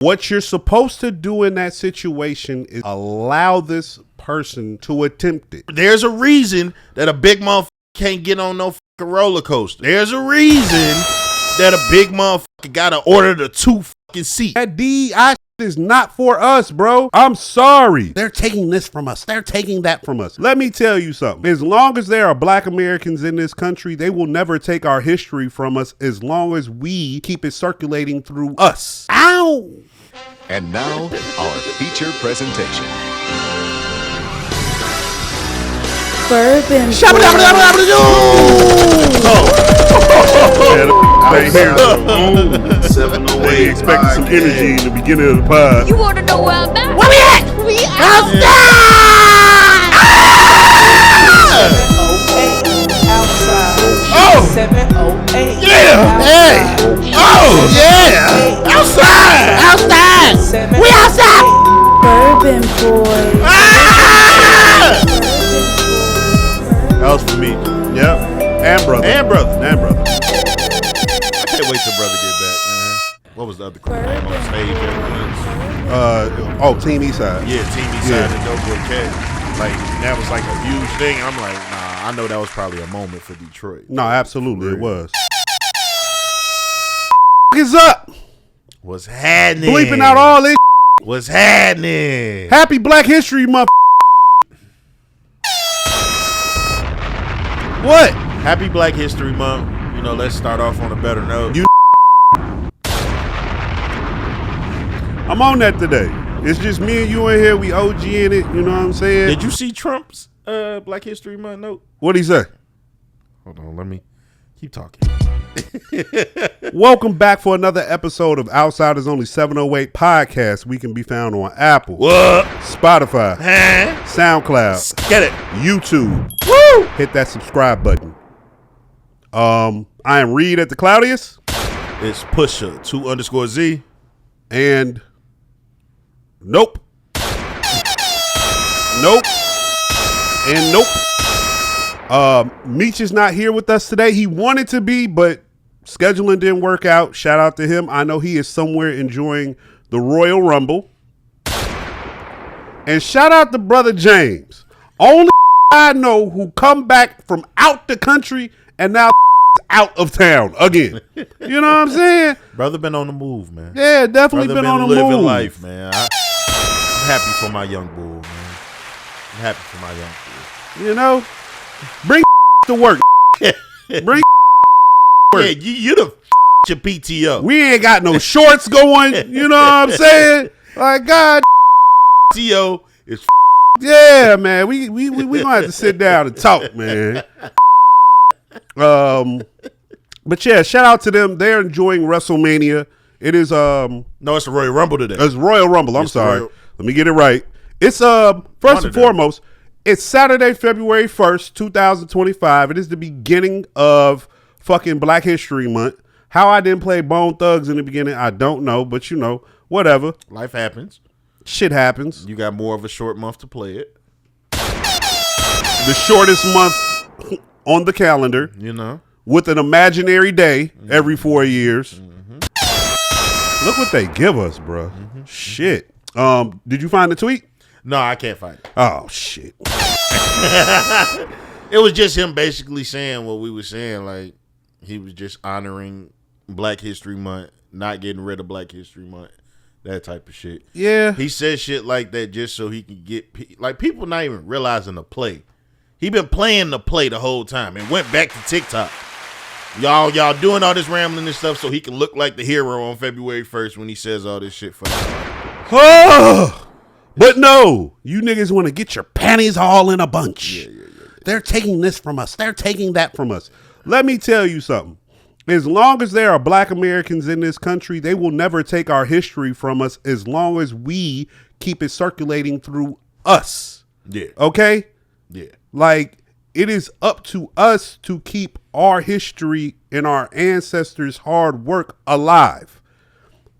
What you're supposed to do in that situation is allow this person to attempt it. There's a reason that a big motherfucker can't get on no fucking roller coaster. There's a reason that a big motherfucker gotta order the 2 fucking seats. That DEI is not for us, bro. I'm sorry. They're taking this from us. They're taking that from us. Let me tell you something. As long as there are black Americans in this country, they will never take our history from us as long as we keep it circulating through us. Ow! And now, our feature presentation. Bourbon. They here. 708. They expecting some energy in the beginning of the pod. You want to know where I'm at? Where we at? We outside! Outside. Oh! 708. Yeah! Hey! Oh! Yeah! Outside! Outside! We outside! Bourbon boy. That was for me. Yep. And brother. And brother. And brother. I can't wait till brother get back, man. What was the other crew name on stage? Team Eastside. Yeah, Team Eastside and Dope Boy Cat. Like, that was like a huge thing. And I'm like, nah, I know that was probably a moment for Detroit. No, absolutely, it was. Is up? What's happening? Bleeping out all this. What's happening? Happy Black History Month. What? Happy Black History Month. You know, let's start off on a better note. I'm on that today. It's just me and you in here. We OG in it. You know what I'm saying? Did you see Trump's Black History Month note? What'd he say? Hold on, let me keep talking. Welcome back for another episode of Outsiders Only 708 podcast. We can be found on Apple, What? Spotify, SoundCloud, Get it. YouTube. Woo! Hit that subscribe button. I am Reed at the Claudius. It's Pusha 2_Z. And nope. Nope. And nope. Meech is not here with us today. He wanted to be, but scheduling didn't work out. Shout out to him. I know he is somewhere enjoying the Royal Rumble. And shout out to brother James. Only I know who come back from out the country and now out of town again. You know what I'm saying? Brother been on the move, man. Yeah, definitely Brother been on the living move. life, man. I'm happy for my young bull, man. I'm happy for my young bull. You know, bring to work. Bring Yeah, you the your PTO. We ain't got no shorts going. You know what I'm saying? Like God, PTO is yeah, man. We gonna have to sit down and talk, man. But yeah, shout out to them. They're enjoying WrestleMania. It is no, it's the Royal Rumble today. it's Royal Rumble. I'm It's the sorry. Royal- Let me get it right. It's first and foremost, it's Saturday, February 1st, 2025. It is the beginning of fucking Black History Month. How I didn't play Bone Thugs in the beginning, I don't know, but you know, whatever. Life happens. Shit happens. You got more of a short month to play it. The shortest month on the calendar, You know. with an imaginary day every 4 years. Look what they give us, bro. Shit. Did you find the tweet? No, I can't find it. Oh shit. It was just him basically saying what we were saying. Like, he was just honoring Black History Month, not getting rid of Black History Month, that type of shit. Yeah. He said shit like that just so he can get, like, people not even realizing the play. He been playing the play the whole time and went back to TikTok. Y'all doing all this rambling and stuff so he can look like the hero on February 1st when he says all this shit for Oh, but no, you niggas want to get your panties all in a bunch. Yeah. They're taking this from us. They're taking that from us. Let me tell you something. As long as there are black Americans in this country, they will never take our history from us as long as we keep it circulating through us. Yeah. Okay? Yeah. Like, it is up to us to keep our history and our ancestors' hard work alive.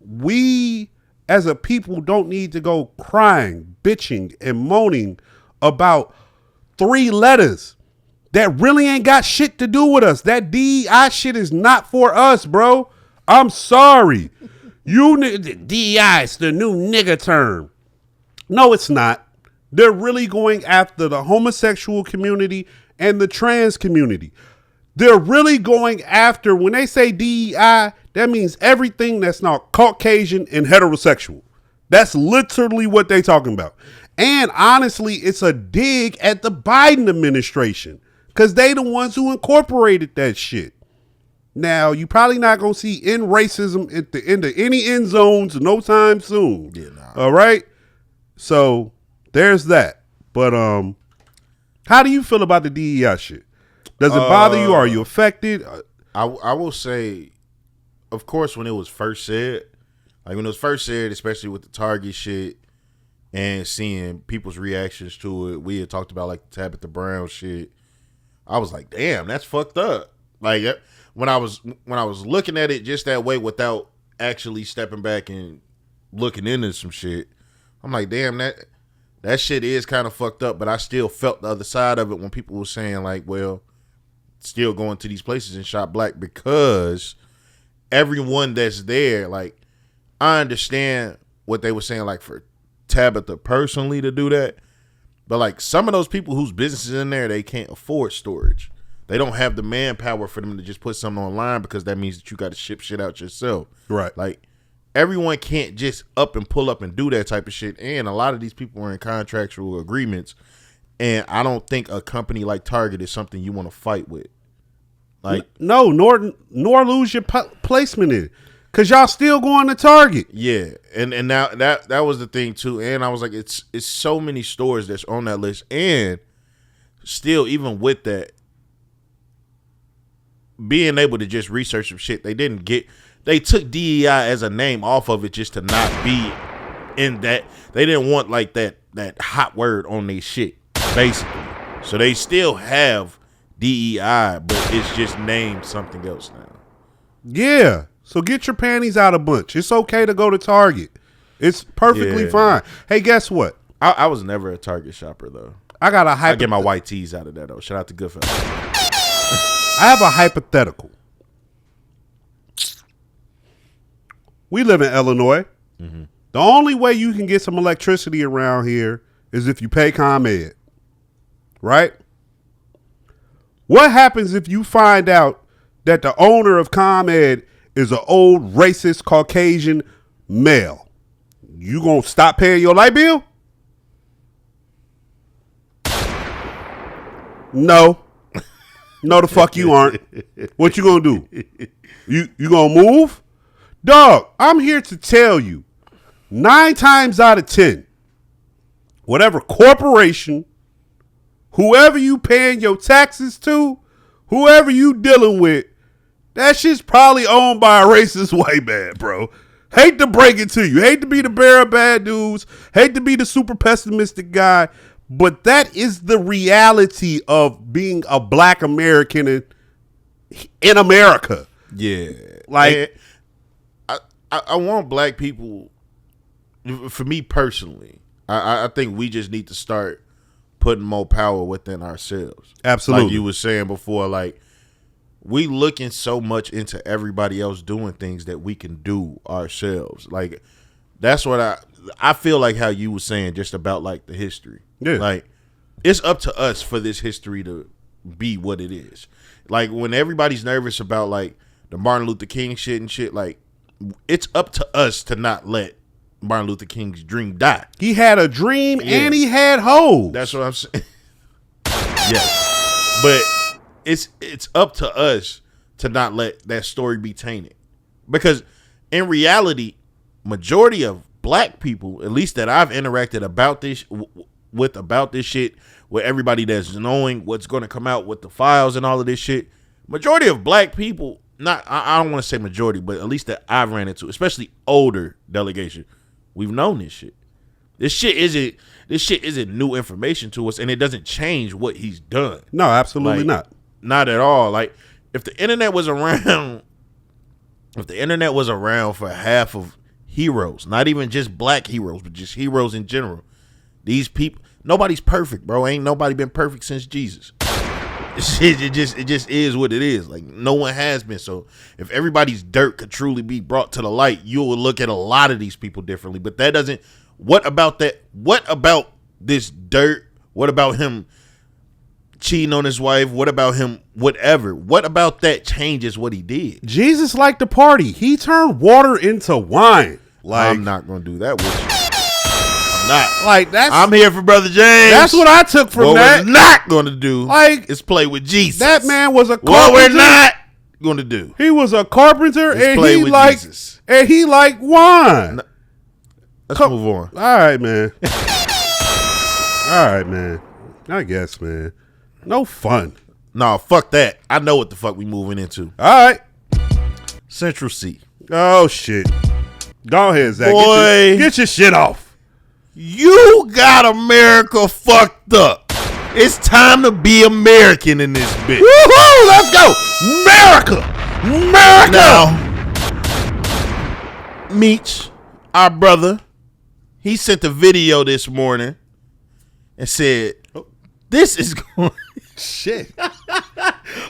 We, as a people, don't need to go crying, bitching, and moaning about 3 letters that really ain't got shit to do with us. That DEI shit is not for us, bro. I'm sorry. DEI is the new nigga term. No, it's not. They're really going after the homosexual community and the trans community. They're really going after, when they say DEI, that means everything that's not Caucasian and heterosexual. That's literally what they talking about. And honestly, it's a dig at the Biden administration because they the ones who incorporated that shit. Now, you probably not going to see end racism at the end of any end zones no time soon. Yeah, nah. All right? So, there's that. But how do you feel about the DEI shit? Does it bother you? Are you affected? I will say, of course, when it was first said, especially with the Target shit and seeing people's reactions to it, we had talked about like the Tabitha Brown shit. I was like, damn, that's fucked up. Like when I was looking at it just that way without actually stepping back and looking into some shit, I'm like, damn, that shit is kind of fucked up. But I still felt the other side of it when people were saying like, well, still going to these places and shop black because everyone that's there, like, I understand what they were saying, like for Tabitha personally to do that, but like some of those people whose businesses in there, they can't afford storage. They don't have the manpower for them to just put something online because that means that you got to ship shit out yourself. Right. Like everyone can't just up and pull up and do that type of shit. And a lot of these people are in contractual agreements. And I don't think a company like Target is something you want to fight with. Like no, nor lose your placement in it. Cause y'all still going to Target. Yeah. And now that was the thing too. And I was like, it's so many stores that's on that list. And still, even with that, being able to just research some shit, they took DEI as a name off of it just to not be in that. They didn't want like that hot word on their shit, basically. So they still have DEI, but it's just named something else now. Yeah. So get your panties out a bunch. It's okay to go to Target. It's perfectly fine. Hey, guess what? I was never a Target shopper though. I get my white tees out of that though. Shout out to Goodfellas. I have a hypothetical. We live in Illinois. Mm-hmm. The only way you can get some electricity around here is if you pay ComEd. Right? What happens if you find out that the owner of ComEd is an old racist Caucasian male? You gonna stop paying your light bill? No. No, the fuck you aren't. What you gonna do? You gonna move? Dog, I'm here to tell you, 9 times out of 10, whatever corporation, whoever you paying your taxes to, whoever you dealing with, that shit's probably owned by a racist white man, bro. Hate to break it to you. Hate to be the bearer of bad news. Hate to be the super pessimistic guy. But that is the reality of being a black American in America. Yeah. Like, I want black people, for me personally, I think we just need to start putting more power within ourselves. Absolutely. Like you were saying before, like, we looking so much into everybody else doing things that we can do ourselves. Like, that's what I feel like how you were saying just about, like, the history. Yeah. Like, it's up to us for this history to be what it is. Like, when everybody's nervous about, like, the Martin Luther King shit and shit, like, it's up to us to not let Martin Luther King's dream die. he had a dream and he had hoes. That's what I'm saying. Yeah. But it's up to us to not let that story be tainted. Because in reality, majority of black people, at least that I've interacted about this shit, with everybody that's knowing what's going to come out with the files and all of this shit, majority of black people, I don't want to say majority, but at least that I've ran into, especially older delegation, we've known this shit. This shit isn't new information to us, and it doesn't change what he's done. No, absolutely not. Not at all. Like, if the internet was around for half of heroes, not even just black heroes, but just heroes in general, these people, nobody's perfect, bro. Ain't nobody been perfect since Jesus. it just is what it is. Like, no one has been. So if everybody's dirt could truly be brought to the light, you will look at a lot of these people differently. But that doesn't. What about that? What about this dirt? What about him cheating on his wife? What about him? Whatever. What about that changes what he did? Jesus liked to party. He turned water into wine. Like, I'm not gonna do that with you. I'm not. Like, that's. I'm here for Brother James. That's what I took from what that. we're not gonna do, Like, is play with Jesus. That man was a carpenter. What we're not gonna do. He was a carpenter, Let's and play he with liked Jesus. and he liked wine. No. Let's move on. All right, man. All right, man. I guess, man. No fun. No, fuck that. I know what the fuck we moving into. All right. Central C. Oh shit. Go ahead, Zach. Boy. Get your shit off. You got America fucked up. It's time to be American in this bitch. Woohoo! Let's go, America. America. Now, Meech, our brother, he sent a video this morning and said, "This is going." Shit.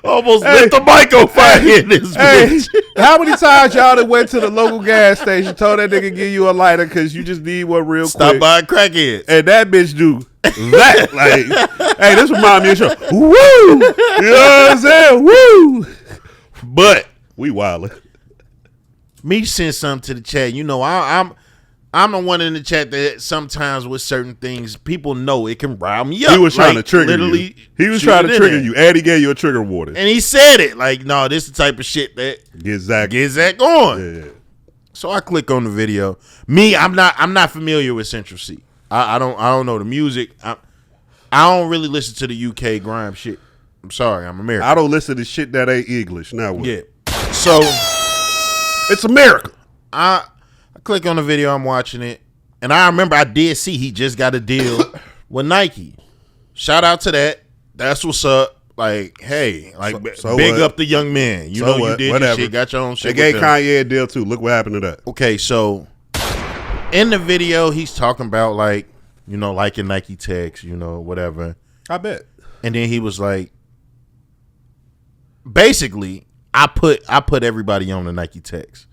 Almost lit the mic on fire in this Hey, bitch. how many times y'all done went to the local gas station, told that nigga give you a lighter because you just need one real Stop quick, buying crackheads. and that bitch do that? Like, hey, this remind me of show. Woo! You know what I'm saying? Woo! But We wildin'. Meech sent something to the chat. You know, I'm the one in the chat that sometimes with certain things, people know it can rile me up. He was trying Like, to trigger literally you. He was shoot trying it to in trigger there. you, and he gave you a trigger warning. And he said it. Like, no, this is the type of shit that Get Zach. gets that going. Yeah. So I click on the video. Me, I'm not familiar with Central C. I don't know the music. I don't really listen to the UK grime shit. I'm sorry, I'm American. I don't listen to shit that ain't English. Now what? Yeah. So It's America. I click on the video, I'm watching it, and I remember I did see he just got a deal with Nike. Shout out to that. That's what's up. Like, hey, like So big what? up the young man. You So know you what? did Whatever. your shit, got your own They shit. gave with them. Kanye a deal too. Look what happened to that. Okay, so in the video, he's talking about, like, you know, liking Nike techs, you know, whatever. I bet. And then he was like, basically, I put everybody on the Nike techs.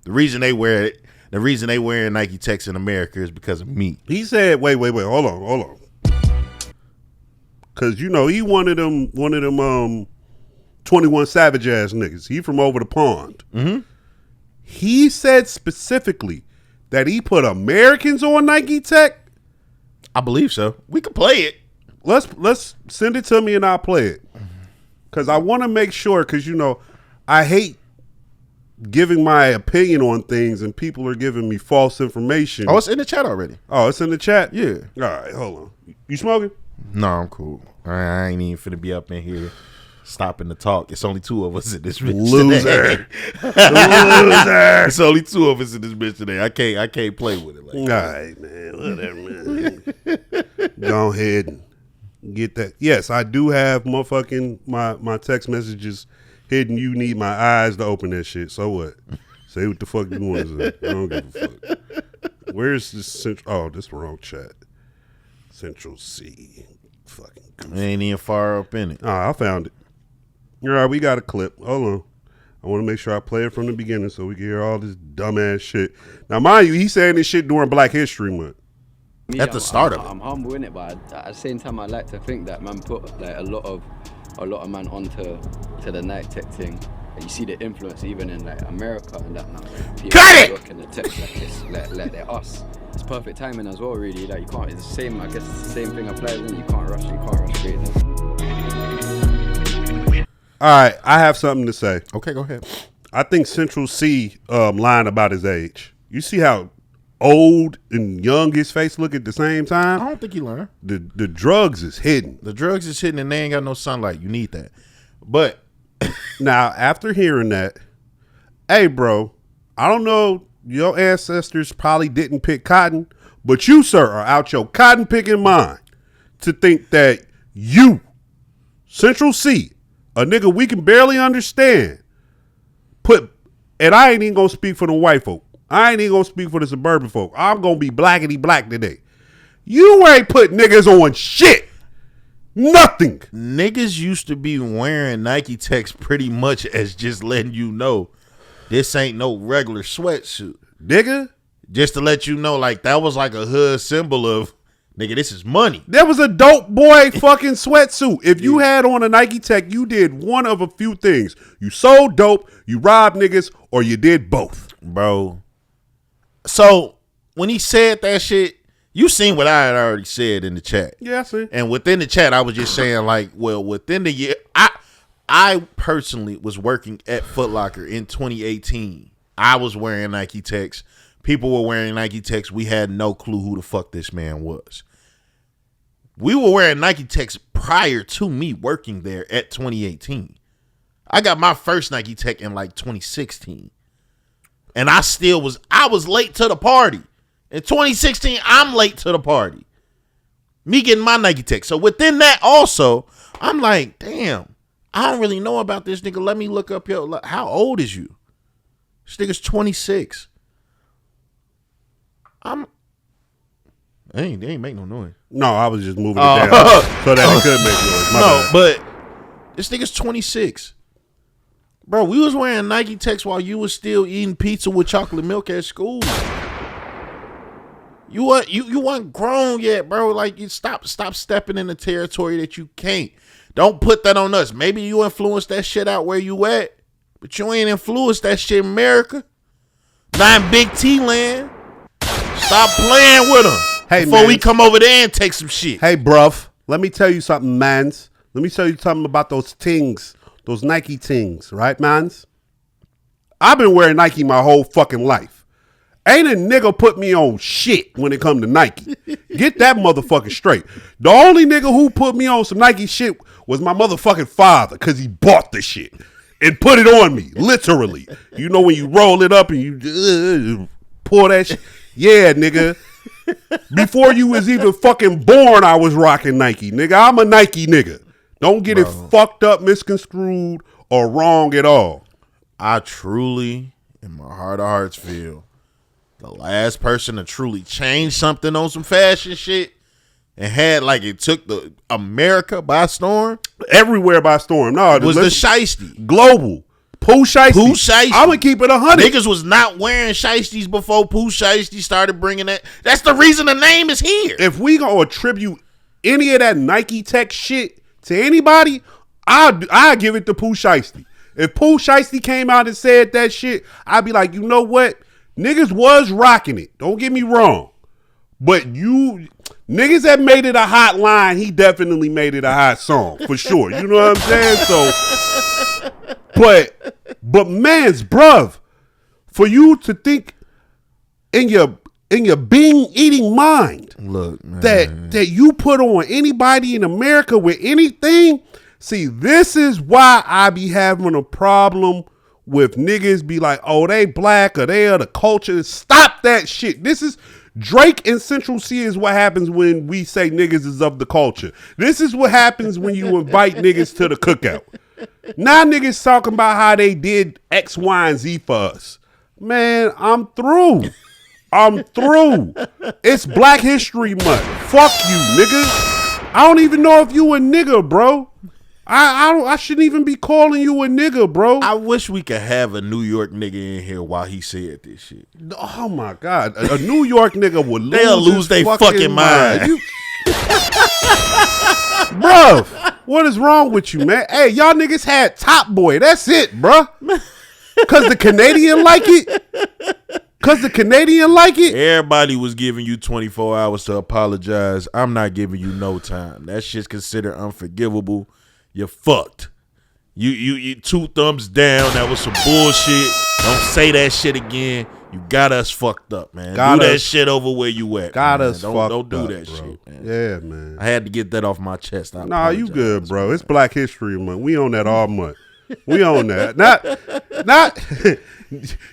The reason they wear it, the reason they wearing Nike techs in America is because of me. He said, wait, hold on. Cause you know he one of them 21 Savage ass niggas. He from over the pond. Mm-hmm. He said specifically that he put Americans on Nike Tech. I believe so. We could play it. Let's send it to me and I'll play it. Cause I want to make sure. Cause you know I hate giving my opinion on things and people are giving me false information. Oh, it's in the chat already. Oh, it's in the chat? Yeah. All right, hold on. You smoking? No, I'm cool. I ain't even finna be up in here stopping the talk. It's only two of us in this bitch Loser. today. Loser. It's only two of us in this bitch today. I can't play with it. Like All right, man. Whatever, man. Go ahead and get that. Yes, I do have motherfucking my text messages hidden. You need my eyes to open that shit. So what? Say what the fuck you want to say. I don't give a fuck. Where's this central? Oh, this the wrong chat. Central C. Fucking goofy. I ain't even far up in it. Oh, I found it. All right, we got a clip. Hold on. I want to make sure I play it from the beginning so we can hear all this dumbass shit. Now, mind you, he's saying this shit during Black History Month. At the start of it. I'm humble in it, but at the same time, I like to think that man put like a lot of man onto the night tech thing. And you see the influence even in like America and that now. People Cut it! work in the tech like this, like they're us. It's perfect timing as well, really. Like you can't. It's the same. I guess it's the same thing applies. And you can't rush. Greatness. All right, I have something to say. Okay, go ahead. I think Central C lying about his age. You see how old and young his face look at the same I time? don't think he learned. The drugs is hidden. The drugs is hitting and they ain't got no sunlight. You need that. But Now, after hearing that, hey, bro, I don't know, your ancestors probably didn't pick cotton, but you, sir, are out your cotton picking mind to think that you, Central C, a nigga we can barely understand, and I ain't even gonna speak for the white folk. I ain't even gonna speak for the suburban folk. I'm gonna be blackety black today. You ain't put niggas on shit. Nothing. Niggas used to be wearing Nike Techs pretty much as just letting you know this ain't no regular sweatsuit. Nigga. Just to let you know, like, that was like a hood symbol of, nigga, this is money. There was a dope boy fucking sweatsuit. If you had on a Nike Tech, you did one of a few things. You sold dope, you robbed niggas, or you did both. Bro. So, when he said that shit, you seen what I had already said in the chat. Yeah, I see. And within the chat, I was just saying, like, well, within the year, I personally was working at Foot Locker in 2018. I was wearing Nike Techs. People were wearing Nike Techs. We had no clue who the fuck this man was. We were wearing Nike Techs prior to me working there at 2018. I got my first Nike Tech in like 2016. And I was late to the party. In 2016, I'm late to the party. Me getting my Nike Tech. So within that also, I'm like, damn, I don't really know about this nigga. Let me look up how old is you? This nigga's 26. They ain't make no noise. No, I was just moving it down so that it could make noise. My bad. But this nigga's 26. Bro, we was wearing Nike Techs while you was still eating pizza with chocolate milk at school. You weren't grown yet, bro. Like, you stop stepping in the territory that you can't. Don't put that on us. Maybe you influenced that shit out where you at, but you ain't influenced that shit in America. Not in Big T land. Stop playing with them. Hey, before we mans. come over there and take some shit. Hey, bruv, let me tell you something, mans. Let me tell you something about those tings, those Nike tings, right, mans? I've been wearing Nike my whole fucking life. Ain't a nigga put me on shit when it come to Nike. Get that motherfucker straight. The only nigga who put me on some Nike shit was my motherfucking father, because he bought the shit and put it on me, literally. You know when you roll it up and you pour that shit? Yeah, nigga. Before you was even fucking born, I was rocking Nike, nigga. I'm a Nike nigga. Don't get it fucked up, misconstrued, or wrong at all. I truly, in my heart of hearts, feel the last person to truly change something on some fashion shit and had like it took the America by storm. Everywhere by storm. No, It was the shiesty. Global. Pooh Shiesty. Pooh Shiesty. I'm going to keep it 100. Niggas was not wearing shiesties before Pooh Shiesty started bringing that. That's the reason the name is here. If we going to attribute any of that Nike Tech shit to anybody, I'll give it to Pooh Shiesty. If Pooh Shiesty came out and said that shit, I'd be like, you know what? Niggas was rocking it. Don't get me wrong. But niggas that made it a hot line, he definitely made it a hot song, for sure. You know what I'm saying? So, but man's bruv, for you to think in your eating mind, look, man, that you put on anybody in America with anything, see, this is why I be having a problem with niggas be like, oh, they black or they are the culture. Stop that shit. This is Drake and Central C is what happens when we say niggas is of the culture. This is what happens when you invite niggas to the cookout. Now niggas talking about how they did X, Y, and Z for us. Man, I'm through. It's Black History Month. Fuck you, nigga. I don't even know if you a nigga, bro. I shouldn't even be calling you a nigga, bro. I wish we could have a New York nigga in here while he said this shit. Oh my God. A New York nigga would lose their fucking mind. Bro, what is wrong with you, man? Hey, y'all niggas had Top Boy. That's it, bro. Cause the Canadian like it? Everybody was giving you 24 hours to apologize. I'm not giving you no time. That shit's considered unforgivable. You're fucked. You 2 thumbs down. That was some bullshit. Don't say that shit again. You got us fucked up, man. Do that shit over where you at. Got man. us fucked up. Don't do that bro. shit, man. Yeah, man. I had to get that off my chest. Nah, you good, bro. It's Black History Month. We on that all month. We on that. Not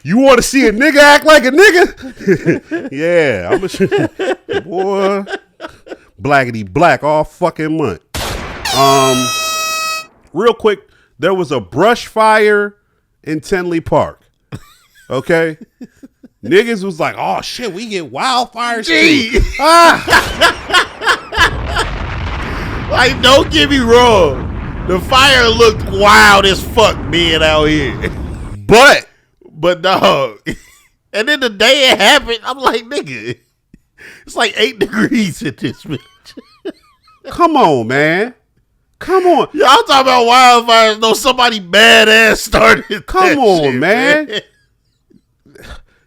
you want to see a nigga act like a nigga? Yeah, I'm a boy. Blackity black all fucking month. Real quick, there was a brush fire in Tinley Park. Okay? Niggas was like, oh shit, we get wildfires too. Like, don't get me wrong. The fire looked wild as fuck being out here. But dog. And then the day it happened, I'm like, nigga, it's like 8 degrees in this bitch. Come on, man. Come on. Y'all talking about wildfires, though somebody badass started. Come on, shit, man.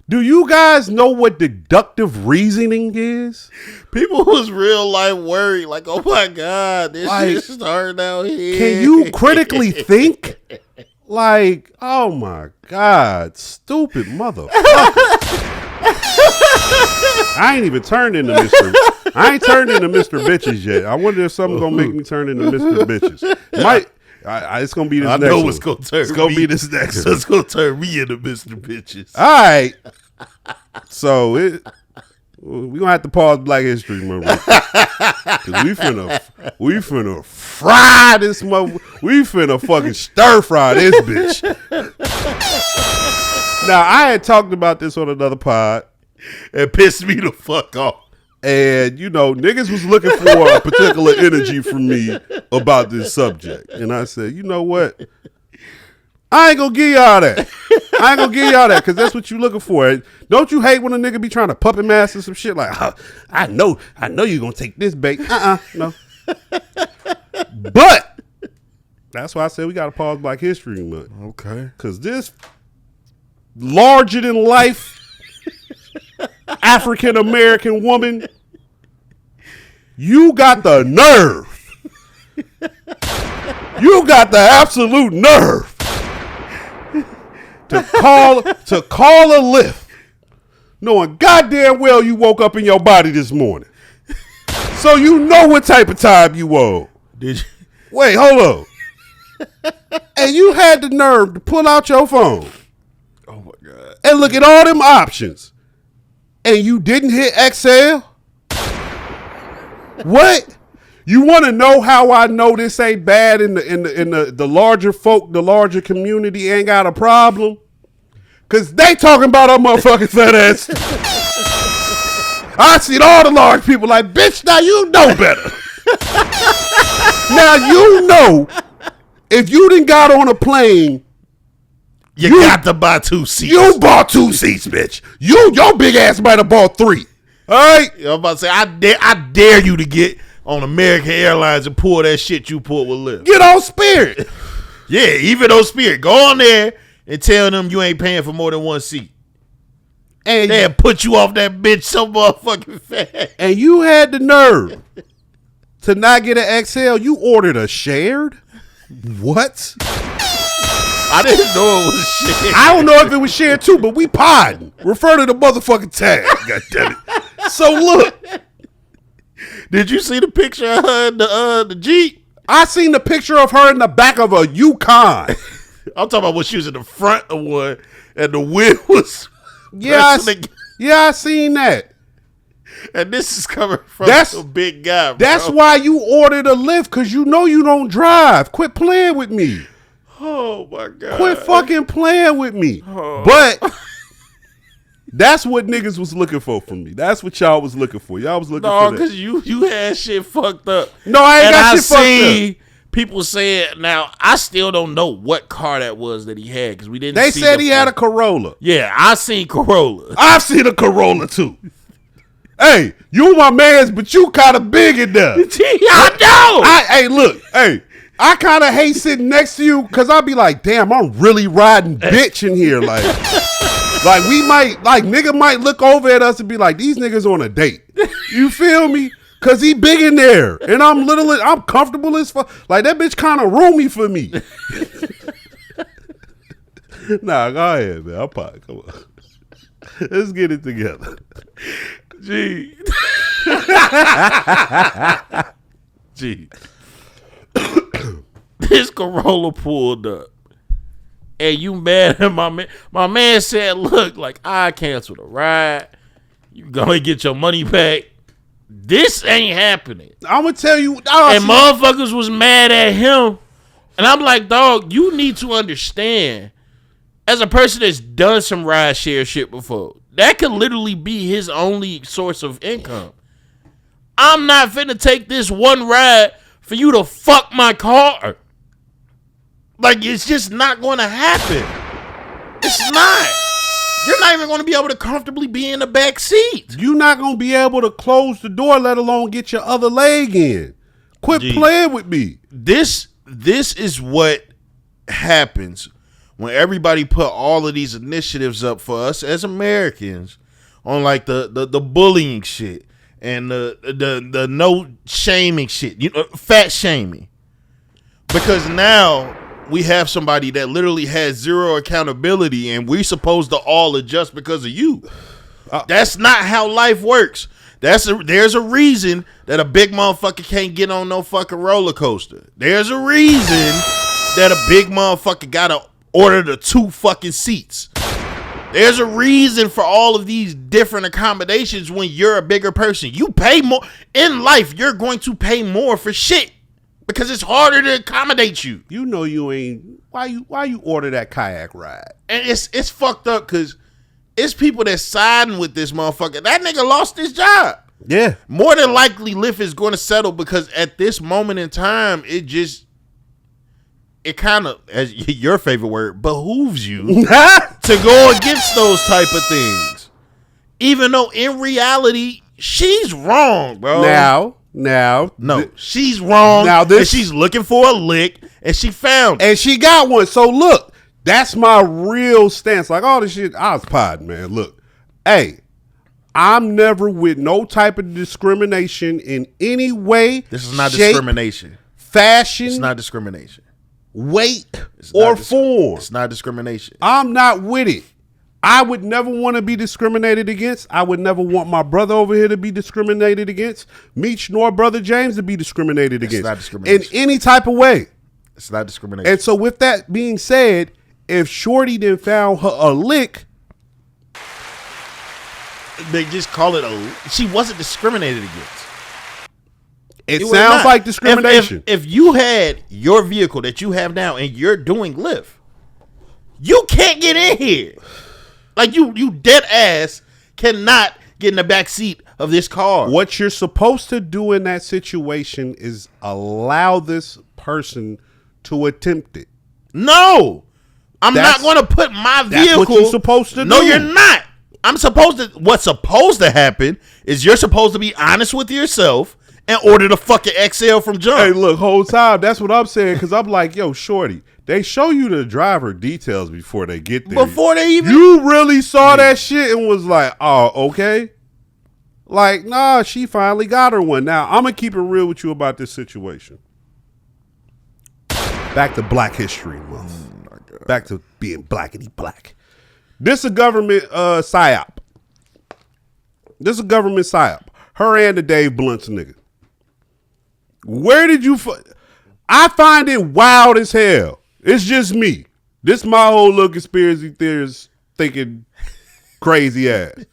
Do you guys know what deductive reasoning is? People was real life worried, like, oh my God, this Like, shit started out here. Can you critically think? Like, oh my God, stupid motherfucker. I ain't even turned into Mr. I ain't turned into Mr. Bitches yet. I wonder if something's gonna make me turn into Mr. Bitches. It's gonna be this next one. I know it's gonna turn. It's gonna be this next one. It's gonna turn me into Mr. Bitches. All right. So we gonna have to pause Black History Month because we finna fry this mother. We finna fucking stir fry this bitch. Now I had talked about this on another pod. It pissed me the fuck off. And, you know, niggas was looking for a particular energy from me about this subject. And I said, you know what? I ain't gonna give y'all that. I ain't gonna give y'all that because that's what you looking for. And don't you hate when a nigga be trying to puppet master some shit like, oh, I know you gonna take this bait. No. But that's why I said we gotta pause Black History Month. Okay. Because this larger than life African American woman, you got the nerve. You got the absolute nerve to call a Lyft, knowing goddamn well you woke up in your body this morning, so you know what type of time you owe. Did you? Wait, hold on. And you had the nerve to pull out your phone. Oh my God. And look at all them options. And you didn't hit Excel? What? You want to know how I know this ain't bad in the larger folk, the larger community ain't got a problem? Cause they talking about our motherfucking fat ass. I seen all the large people like, bitch, now you know better. Now you know if you done got on a plane, You got to buy 2 seats. you bought 2 seats, bitch. Your big ass might have bought 3. All right? I'm about to say, I dare you to get on American Airlines and pull that shit you pulled with Lyft. Get on Spirit. Yeah, even though Spirit, go on there and tell them you ain't paying for more than 1 seat. And They'll put you off that bitch so motherfucking fast. and you had the nerve to not get an XL. You ordered a shared? What? I didn't know it was shit. I don't know if it was shared too, but we podding. Refer to the motherfucking tag. God damn it. So look, Did you see the picture of her in the Jeep? I seen the picture of her in the back of a Yukon. I'm talking about when she was in the front of one and the wheel was pressing I seen that. and this is coming from That's- a big guy, bro. That's why you ordered a Lyft, because you know you don't drive. Quit playing with me. Oh my God. Quit fucking playing with me. But that's what niggas was looking for from me. That's what y'all was looking for. Y'all was looking No, for that. because you had shit fucked up. No, I ain't And got I shit fucked see people saying, now, I still don't know what car that was that he had because we didn't They see said the he had a front. Corolla. Yeah, I seen Corolla. I've seen a Corolla too. Hey, you my mans, but you kind of big in there. I know. Hey, I kind of hate sitting next to you because I'll be like, damn, I'm really riding bitch in here. Like we might, like nigga might look over at us and be like, these niggas on a date. You feel me? Cause he big in there and I'm comfortable as fuck. Like that bitch kind of roomy for me. Nah, go ahead, man. Come on. Let's get it together. Gee. Gee. This Corolla pulled up. And you mad at my man. My man said, look, like, I canceled a ride. You gonna get your money back. This ain't happening. I'm gonna tell you. And motherfuckers was mad at him. And I'm like, dog, you need to understand, as a person that's done some ride share shit before, that could literally be his only source of income. I'm not finna take this one ride for you to fuck my car. Like, it's just not going to happen. It's not. You're not even going to be able to comfortably be in the back seat. You're not going to be able to close the door, let alone get your other leg in. Quit playing with me. This is what happens when everybody put all of these initiatives up for us as Americans on like the bullying shit and the no shaming shit, fat shaming. Because now we have somebody that literally has zero accountability and we're supposed to all adjust because of you. That's not how life works. There's a reason that a big motherfucker can't get on no fucking roller coaster. There's a reason that a big motherfucker gotta order the 2 fucking seats. There's a reason for all of these different accommodations when you're a bigger person. You pay more. In life, you're going to pay more for shit because it's harder to accommodate you. You know you ain't. Why you order that kayak ride? And it's fucked up because it's people that siding with this motherfucker. That nigga lost his job. Yeah. More than likely, Lyft is going to settle because at this moment in time, it kind of, as your favorite word, behooves you to go against those type of things. Even though in reality, she's wrong, bro. No, she's wrong. Now and she's looking for a lick, and she found it. And she got one. So look, that's my real stance. Like all this shit, I was podding, man. Look, hey, I'm never with no type of discrimination in any way. This is not shape, discrimination. Fashion. It's not discrimination. Weight or form. It's not discrimination. I'm not with it. I would never want to be discriminated against. I would never want my brother over here to be discriminated against. Meech nor brother James to be discriminated against. Not discrimination. In any type of way. It's not discrimination. And so with that being said, if Shorty then found her a lick, they just call it she wasn't discriminated against. It sounds like discrimination. If you had your vehicle that you have now and you're doing Lyft, you can't get in here. Like you dead ass cannot get in the back seat of this car. What you're supposed to do in that situation is allow this person to attempt it. No, I'm not going to put my vehicle. That's what you're supposed to do. No, you're not. What's supposed to happen is you're supposed to be honest with yourself and order the fucking XL from Jump. Hey, look, whole time, that's what I'm saying, because I'm like, yo, Shorty, they show you the driver details before they get there. Before they even... You really saw that shit and was like, oh, okay. Like, nah, she finally got her one. Now, I'm going to keep it real with you about this situation. Back to Black History Month. Oh my God. Back to being blackity black. This a government psyop. This a government psyop. Her and the Dave Blunt's nigga. Where did you... I find it wild as hell. It's just me. This my whole little conspiracy theorist thinking crazy ass.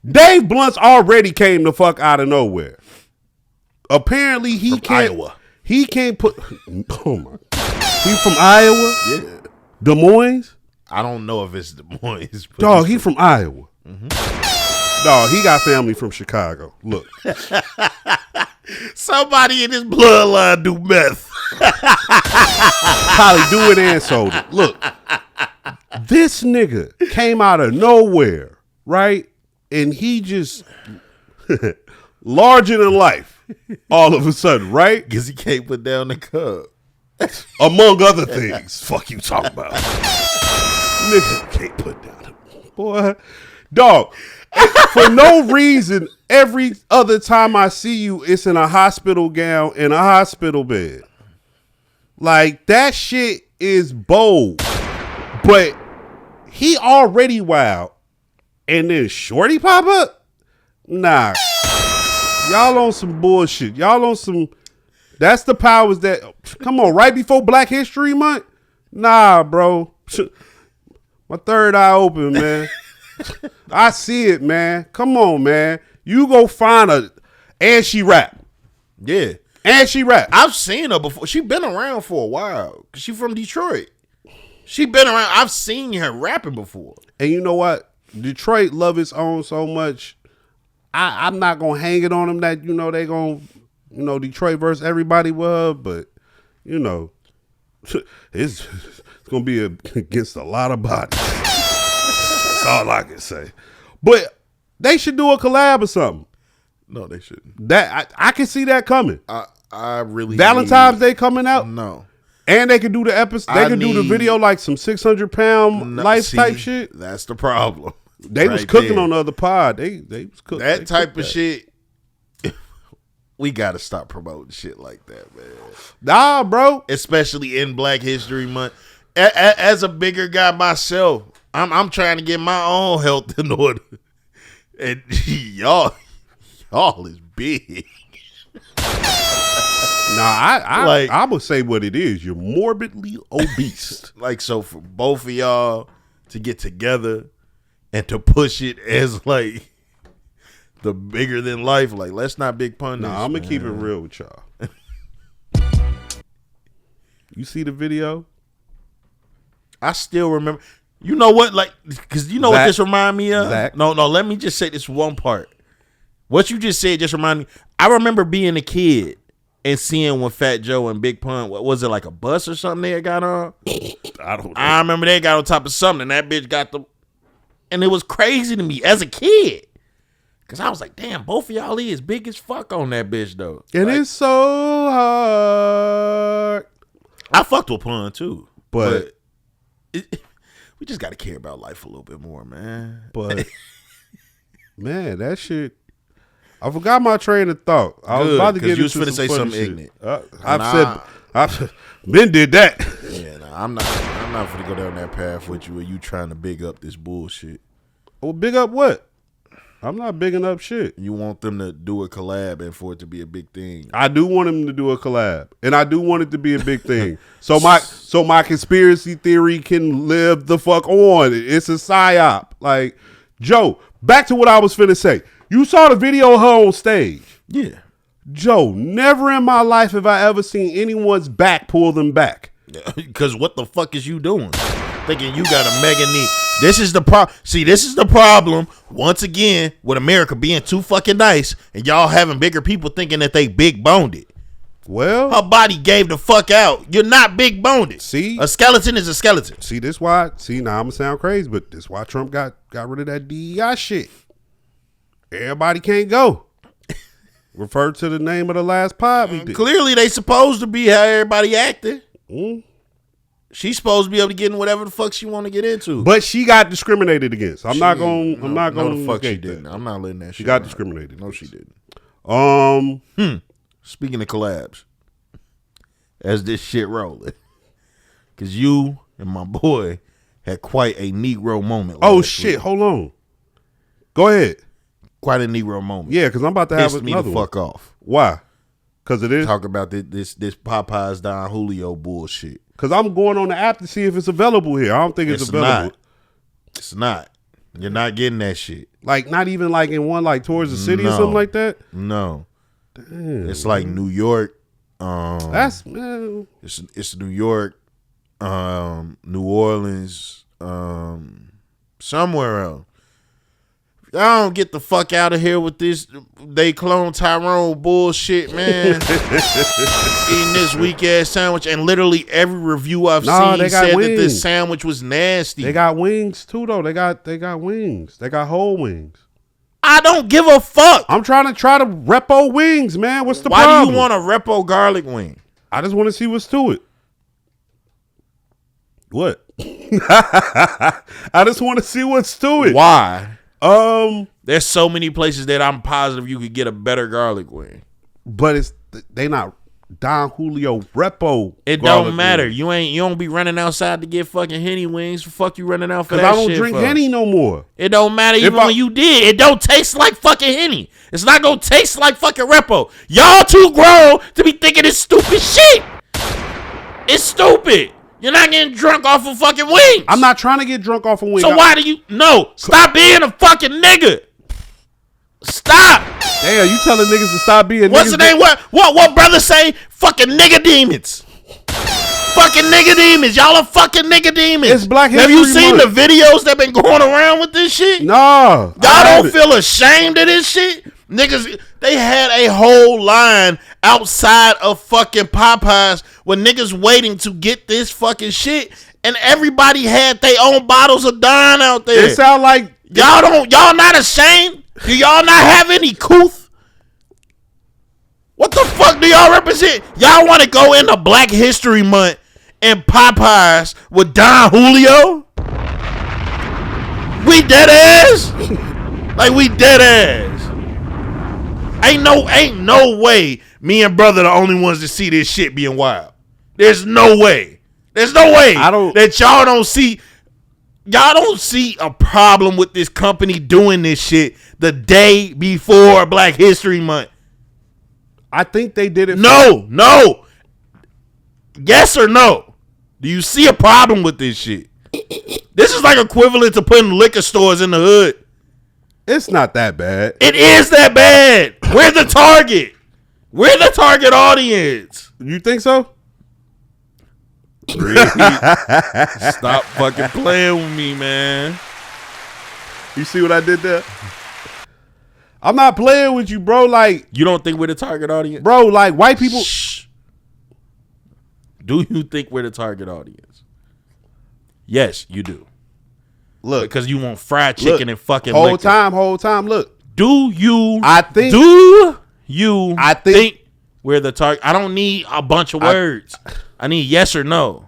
Dave Blunt's already came the fuck out of nowhere. Apparently he can't... Iowa. He can't put... Oh my... He from Iowa? Yeah. Des Moines? I don't know if it's Des Moines. Dog, he from Iowa. Mm-hmm. Dog, he got family from Chicago. Look. Somebody in his bloodline do meth. Probably do it and sold it. Look. This nigga came out of nowhere, right? And he just... larger than life. All of a sudden, right? Because he can't put down the cup. Among other things. Fuck you talking about. Nigga can't put down the... Boy. Dog. For no reason, every other time I see you, it's in a hospital gown in a hospital bed. Like, that shit is bold. But he already wild. And then Shorty pop up? Nah. Y'all on some bullshit. Y'all on some... That's the powers that... Come on, right before Black History Month? Nah, bro. My third eye open, man. I see it, man. Come on, man. You go find a... And she rap. Yeah. And she rap. I've seen her before. She been around for a while. Cause she from Detroit. She been around. I've seen her rapping before. And you know what? Detroit love its own so much. I'm not going to hang it on them that, you know, they going to Detroit versus everybody with her, but it's gonna be against a lot of bodies. That's all I can say. But they should do a collab or something. No, they shouldn't. That I can see that coming. I really Valentine's Day coming out. No. And they could do the episode. They could do the video like some 600-pound life type shit. That's the problem. They was cooking on the other pod. They was cooking that type of shit. We gotta stop promoting shit like that, man. Nah, bro. Especially in Black History Month. As a bigger guy myself, I'm trying to get my own health in order, and y'all is big. Nah, I would say what it is. You're morbidly obese. So for both of y'all to get together and to push it as like the bigger than life, like let's not big pun this. Nah, I'm gonna keep it real with y'all. You see the video? I still remember. You know what? Because what this remind me of? Zach. No, let me just say this one part. What you just said just remind me. I remember being a kid and seeing when Fat Joe and Big Pun, what was it, like a bus or something they got on? I don't know. I remember they got on top of something and that bitch got the... And it was crazy to me as a kid. Because I was like, damn, both of y'all is big as fuck on that bitch, though. It is so hard. I fucked with Pun, too. But we just got to care about life a little bit more, man. But, man, that shit... I forgot my train of thought. I was about to get into you was finna say something shit. ignorant. I've been did that. Yeah, I'm not finna go down that path with you. Where you trying to big up this bullshit? Well, big up what? I'm not bigging up shit. You want them to do a collab and for it to be a big thing. I do want him to do a collab, and I do want it to be a big thing. So my conspiracy theory can live the fuck on. It's a psyop. Like, Joe, back to what I was finna say. You saw the video of her on stage. Yeah. Joe, never in my life have I ever seen anyone's back pull them back. Because what the fuck is you doing? Thinking you got a mega knee. This is the this is the problem, once again, with America being too fucking nice and y'all having bigger people thinking that they big boned it. Well, her body gave the fuck out. You're not big boned it. See? A skeleton is a skeleton. See, now I'm going to sound crazy, but this why Trump got rid of that DEI shit. Everybody can't go. Refer to the name of the last pod we did. Clearly, they supposed to be how everybody acted. She's supposed to be able to get in whatever the fuck she want to get into. But she got discriminated against. I'm not going the fuck she didn't. I'm not letting that shit. She got discriminated. No, she didn't. Speaking of collabs, as this shit rolling, because you and my boy had quite a Negro moment. Oh shit! Hold on. Go ahead. Quite a Negro moment. Yeah, because I'm about to have Pissed another me the one. fuck off. Why? Because it is. Talk about this Popeyes Don Julio bullshit. Because I'm going on the app to see if it's available here. I don't think it's available. It's not. You're not getting that shit. Like not even like in one like towards the city or something like that. No. Damn. It's like New York. That's man. It's New York, New Orleans, somewhere else. I don't get the fuck out of here with this. They clone Tyrone bullshit, man. Eating this weak ass sandwich, and literally every review I've seen said that this sandwich was nasty. They got wings too, though. They got wings. They got whole wings. I don't give a fuck. I'm trying to repo wings, man. What's the Why problem? do you want a repo garlic wing? I just want to see what's to it. What? I just want to see what's to it. Why? There's so many places that I'm positive you could get a better garlic wing. But they not Don Julio repo. It don't matter. Wing. You don't be running outside to get fucking Henny wings. Fuck you running out for that shit. Because I don't drink Henny no more. It don't matter even when you did. It don't taste like fucking Henny. It's not gonna taste like fucking repo. Y'all too grown to be thinking it's stupid shit. It's stupid. You're not getting drunk off of fucking wings. I'm not trying to get drunk off of wings. So why do you... No. Stop being a fucking nigga. Stop. Damn, you telling niggas to stop being niggas. What's the name? What brother say? Fucking nigga demons. Fucking nigga demons. Y'all are fucking nigga demons. It's Black History Have you seen Month. the videos that been going around with this shit? No. Y'all don't feel ashamed of this shit? Niggas, they had a whole line outside of fucking Popeyes with niggas waiting to get this fucking shit, and everybody had their own bottles of Don out there. It sound like y'all not ashamed? Do y'all not have any couth? What the fuck do y'all represent? Y'all want to go into Black History Month and Popeyes with Don Julio? We dead ass? Like we dead ass. Ain't no way me and brother the only ones that see this shit being wild. There's no way. That y'all don't see a problem with this company doing this shit the day before Black History Month. I think they did it. No. Yes or no? Do you see a problem with this shit? This is like equivalent to putting liquor stores in the hood. It's not that bad. It is that bad. We're the target. We're the target audience. You think so? Stop fucking playing with me, man. You see what I did there? I'm not playing with you, bro. Like, you don't think we're the target audience? Bro, like white people. Shh. Do you think we're the target audience? Yes, you do. Look, because you want fried chicken and fucking whole liquor. time. Look, do you? I think we're the target? I don't need a bunch of words. I need yes or no.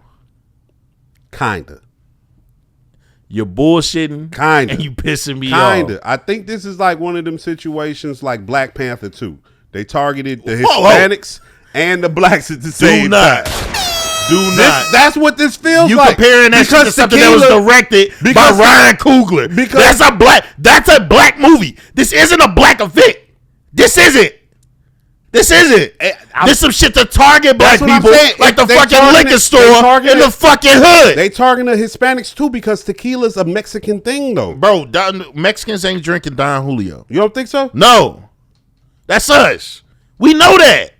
Kinda. You're bullshitting. Kinda. And you pissing me off. Kinda. I think this is like one of them situations like Black Panther 2. They targeted the Hispanics and the blacks at the same time. Do not. That's what this feels you like. You comparing that shit to something that was directed by Ryan Coogler. That's a black movie. This isn't a black event. This isn't. This is some shit to target black people like the fucking liquor store in the fucking hood. They targeting the Hispanics too because tequila's a Mexican thing though. Bro, Mexicans ain't drinking Don Julio. You don't think so? No. That's us. We know that.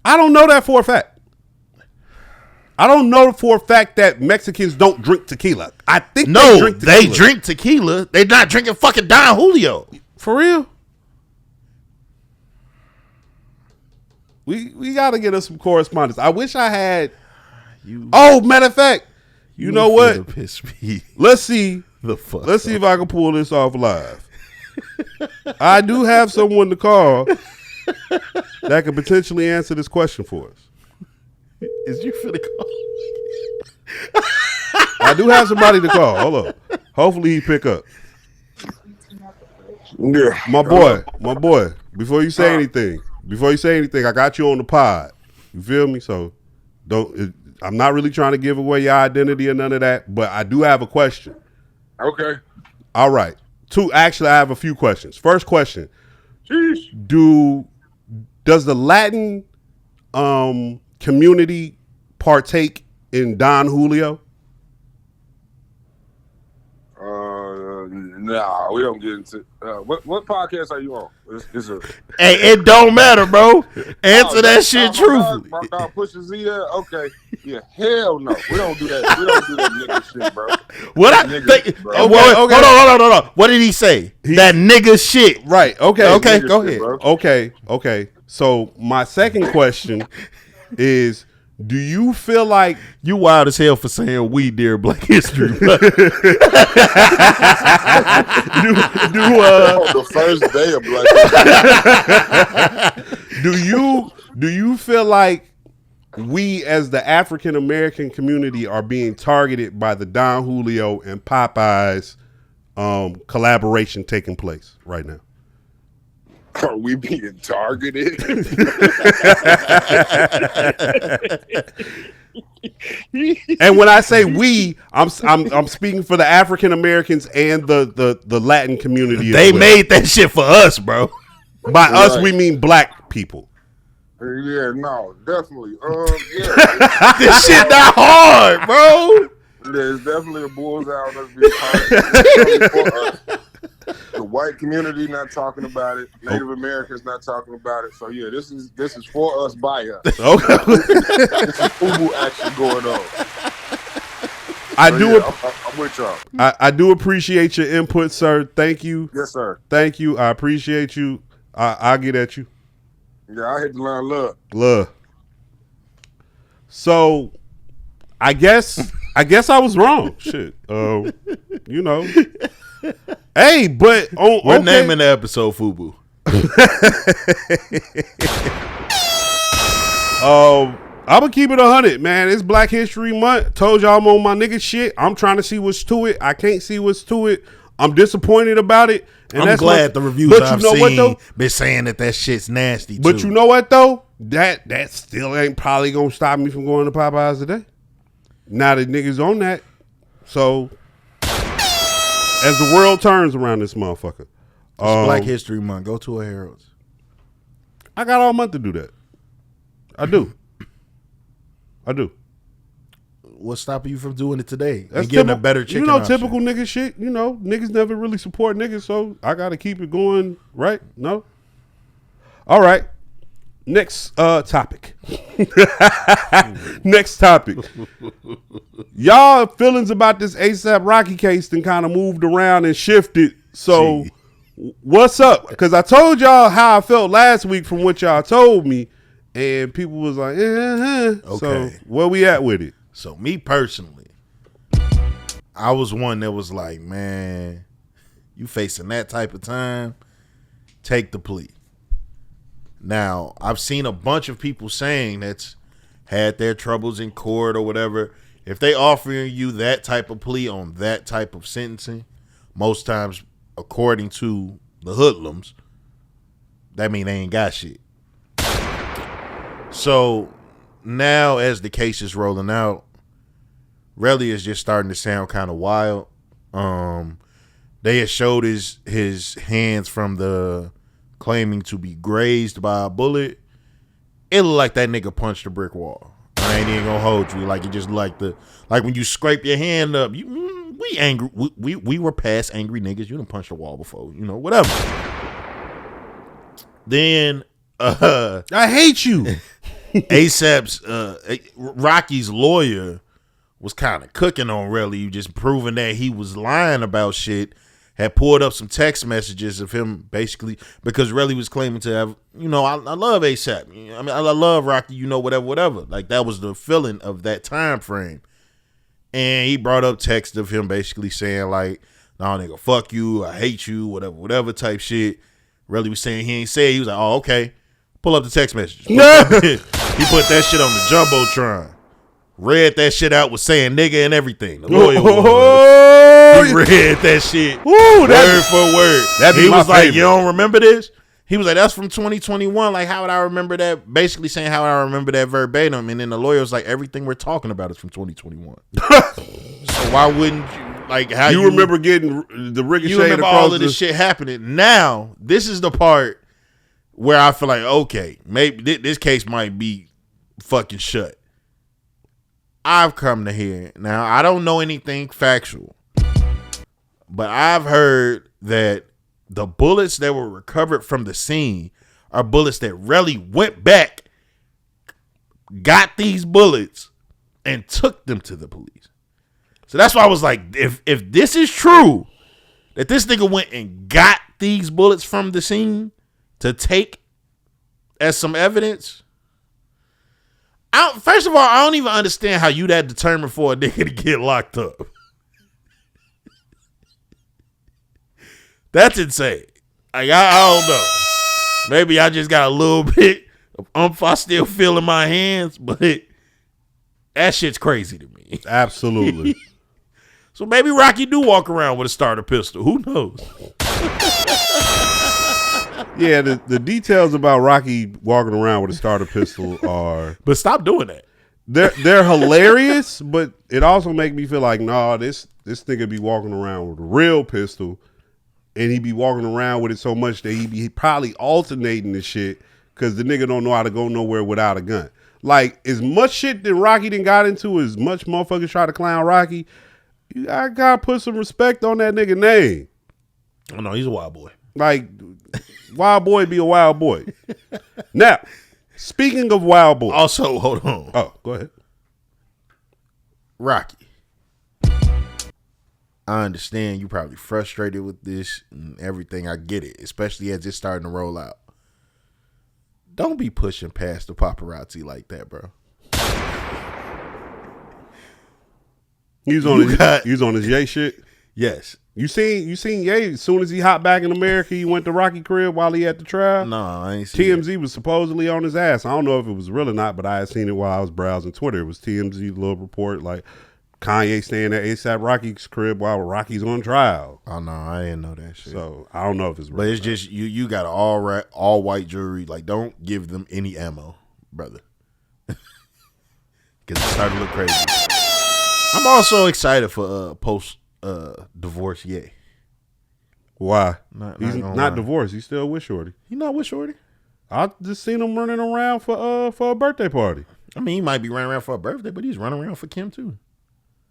I don't know that for a fact. I don't know for a fact that Mexicans don't drink tequila. I think they drink tequila. They're not drinking fucking Don Julio. For real? We gotta get us some correspondence. I wish I had. Matter of fact, you know what? Piss me. Let's see. Let's see if I can pull this off live. I do have someone to call that could potentially answer this question for us. Is you finna call? I do have somebody to call. Hold on. Hopefully he pick up. Yeah. My boy, before you say anything, I got you on the pod. You feel me? So I'm not really trying to give away your identity or none of that, but I do have a question. Okay. All right. Actually, I have a few questions. First question. Sheesh. Does the Latin community partake in Don Julio? Nah, we don't get into what podcast are you on? Hey, it don't matter, bro. Answer that shit truthfully. My dog pushes Z there. Okay, yeah, hell no, we don't do that. We don't do that nigga shit, bro. What I think? Hold on. What did he say? That nigga shit. Right. Okay. Go ahead. Okay. So my second question is, do you feel like you wild as hell for saying we dear Black History? The first day of Black History. Do you feel like we as the African American community are being targeted by the Don Julio and Popeyes collaboration taking place right now? Are we being targeted? And when I say we, I'm speaking for the African Americans and the Latin community. They made that shit for us, bro. By us, we mean black people. Yeah, no, definitely. Yeah. This shit not hard, bro. There's definitely a bullseye on us being targeted for us. The white community not talking about it. Native Americans not talking about it. So yeah, this is for us by us. Okay. This is F.U.B.U action going on. I'm with y'all. I do appreciate your input, sir. Thank you. Yes, sir. Thank you. I appreciate you. I'll get at you. Yeah, I hit the line. Love. So, I guess I was wrong. Shit. You know. Hey, but We're okay. naming the episode F.U.B.U. I'm gonna keep it 100, man. It's Black History Month. Told y'all I'm on my nigga shit. I'm trying to see what's to it. I can't see what's to it. I'm disappointed about it. And I'm glad the reviews I've seen been saying that shit's nasty too. But you know what though? That still ain't probably gonna stop me from going to Popeyes today. Now that niggas on that. So as the world turns around this motherfucker. It's Black History Month. Go to a Harold's. I got all month to do that. I do. What's stopping you from doing it today? That's and getting a better chicken option? Typical nigga shit. You know, niggas never really support niggas, so I got to keep it going, right? No? All right. Next topic. Next topic. Y'all feelings about this ASAP Rocky case then kind of moved around and shifted. So what's up? Because I told y'all how I felt last week from what y'all told me, and people was like, okay. So where we at with it? So me personally, I was one that was like, man, you facing that type of time, take the plea. Now, I've seen a bunch of people saying that's had their troubles in court or whatever. If they offering you that type of plea on that type of sentencing, most times, according to the hoodlums, that mean they ain't got shit. So now as the case is rolling out, really is just starting to sound kind of wild. They had showed his hands from the claiming to be grazed by a bullet. It looked like that nigga punched a brick wall. I ain't even gonna hold you. Like it just like when you scrape your hand up. We angry. We were past angry niggas. You done punched a wall before. You know, whatever. Then I hate you. ASAP's Rocky's lawyer was kind of cooking on Relly, just proving that he was lying about shit. Had pulled up some text messages of him basically because Relly was claiming to have, you know, I love ASAP. I mean, I love Rocky, you know, whatever. Like that was the feeling of that time frame. And he brought up text of him basically saying like, nah, nigga, fuck you, I hate you, whatever type shit. Relly was saying he ain't say it. He was like, oh, okay. Pull up the text messages. He put that shit on the Jumbotron. Read that shit out, was saying nigga and everything. The lawyer he read that shit word for word. He was like, you don't remember this? He was like, that's from 2021. Like, how would I remember that? Basically saying how would I remember that verbatim. And then the lawyer was like, everything we're talking about is from 2021. So why wouldn't you? Like, how you remember getting the ricochet? You remember all of this shit happening. Now, this is the part where I feel like, okay, maybe this case might be fucking shut. I've come to hear. Now, I don't know anything factual, but I've heard that the bullets that were recovered from the scene are bullets that really went back, got these bullets, and took them to the police. So that's why I was like, if this is true, that this nigga went and got these bullets from the scene to take as some evidence. First of all, I don't even understand how you that determined for a nigga to get locked up. That's insane. Like, I don't know. Maybe I just got a little bit of I still feel in my hands, but that shit's crazy to me. Absolutely. So maybe Rocky do walk around with a starter pistol. Who knows? Yeah, the details about Rocky walking around with a starter pistol are... But stop doing that. They're hilarious, but it also make me feel like, nah, this nigga be walking around with a real pistol, and he be walking around with it so much that he be probably alternating the shit because the nigga don't know how to go nowhere without a gun. Like, as much shit that Rocky done got into, as much motherfuckers try to clown Rocky, I gotta put some respect on that nigga name. Oh, no, he's a wild boy. Like, wild boy be a wild boy. Now, speaking of wild boy. Also, hold on. Oh, go ahead. Rocky. I understand you probably frustrated with this and everything. I get it, especially as it's starting to roll out. don't be pushing past the paparazzi like that, bro. He's on his Ye shit. Yes. You seen Ye? As soon as he hopped back in America, he went to Rocky crib while he at the trial. No, I ain't seen TMZ was supposedly on his ass. I don't know if it was real or not, but I had seen it while I was browsing Twitter. It was TMZ little report like Kanye staying at ASAP Rocky's crib while Rocky's on trial. Oh no, I didn't know that shit. So I don't know if it's real. But it's just you got an all white jury. Like, don't give them any ammo, brother. Because it started to look crazy. I'm also excited for post divorce. Yeah. Why? He's not divorced. He's still with Shorty. He not with Shorty. I just seen him running around for a birthday party. I mean, he might be running around for a birthday, but he's running around for Kim too.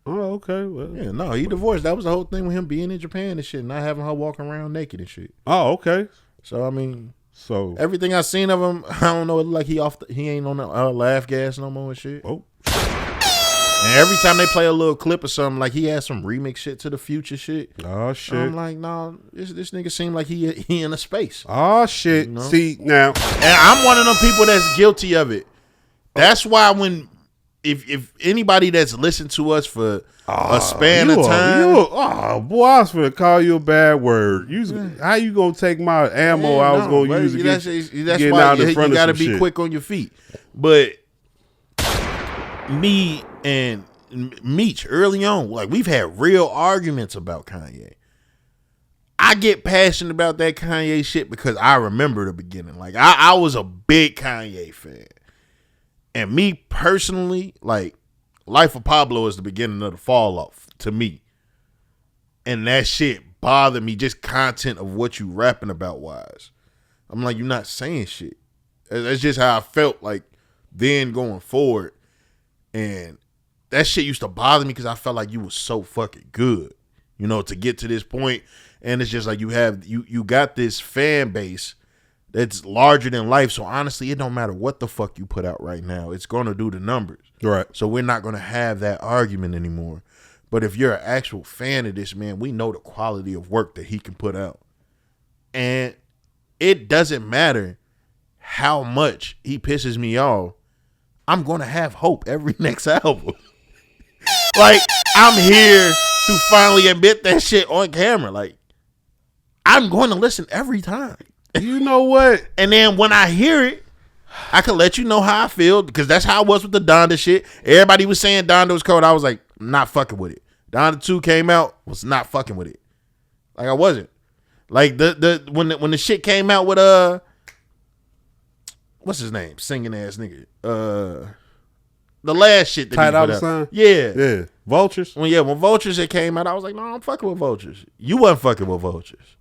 Oh, okay. Well. Yeah, no, he divorced. That was the whole thing with him being in Japan and shit, not having her walking around naked and shit. Oh, okay. So I mean, so everything I seen of him, I don't know. It look like he ain't on the laugh gas no more and shit. Oh. And every time they play a little clip or something, like he has some remix shit to the Future shit. Oh shit! I'm like, no, this nigga seem like he in a space. Oh shit! You know? See now, and I'm one of them people that's guilty of it. That's why when if anybody that's listened to us for a span of time, boy, I was gonna call you a bad word. How you gonna take my ammo? I was gonna use it. That's why you gotta be quick on your feet. But me and Meech early on, like we've had real arguments about Kanye. I get passionate about that Kanye shit because I remember the beginning. Like I was a big Kanye fan. And me personally, like Life of Pablo is the beginning of the fall off to me. And that shit bothered me, just content of what you rapping about wise. I'm like, you're not saying shit. That's just how I felt like then going forward. And that shit used to bother me because I felt like you was so fucking good, you know, to get to this point. And it's just like you got this fan base that's larger than life. So honestly, it don't matter what the fuck you put out right now. It's going to do the numbers. Right. So we're not going to have that argument anymore. But if you're an actual fan of this man, we know the quality of work that he can put out. And it doesn't matter how much he pisses me off. I'm going to have hope every next album. Like, I'm here to finally admit that shit on camera. Like, I'm going to listen every time. You know what? And then when I hear it, I can let you know how I feel because that's how I was with the Donda shit. Everybody was saying Donda was cold. I was like, I'm not fucking with it. Donda 2 came out, was not fucking with it. Like I wasn't. Like when the shit came out with what's his name? Singing ass nigga. The last shit that Tight he Out put of Sign? Yeah. Yeah. Vultures? When Vultures it came out, I was like, no, I'm fucking with Vultures. You wasn't fucking with Vultures.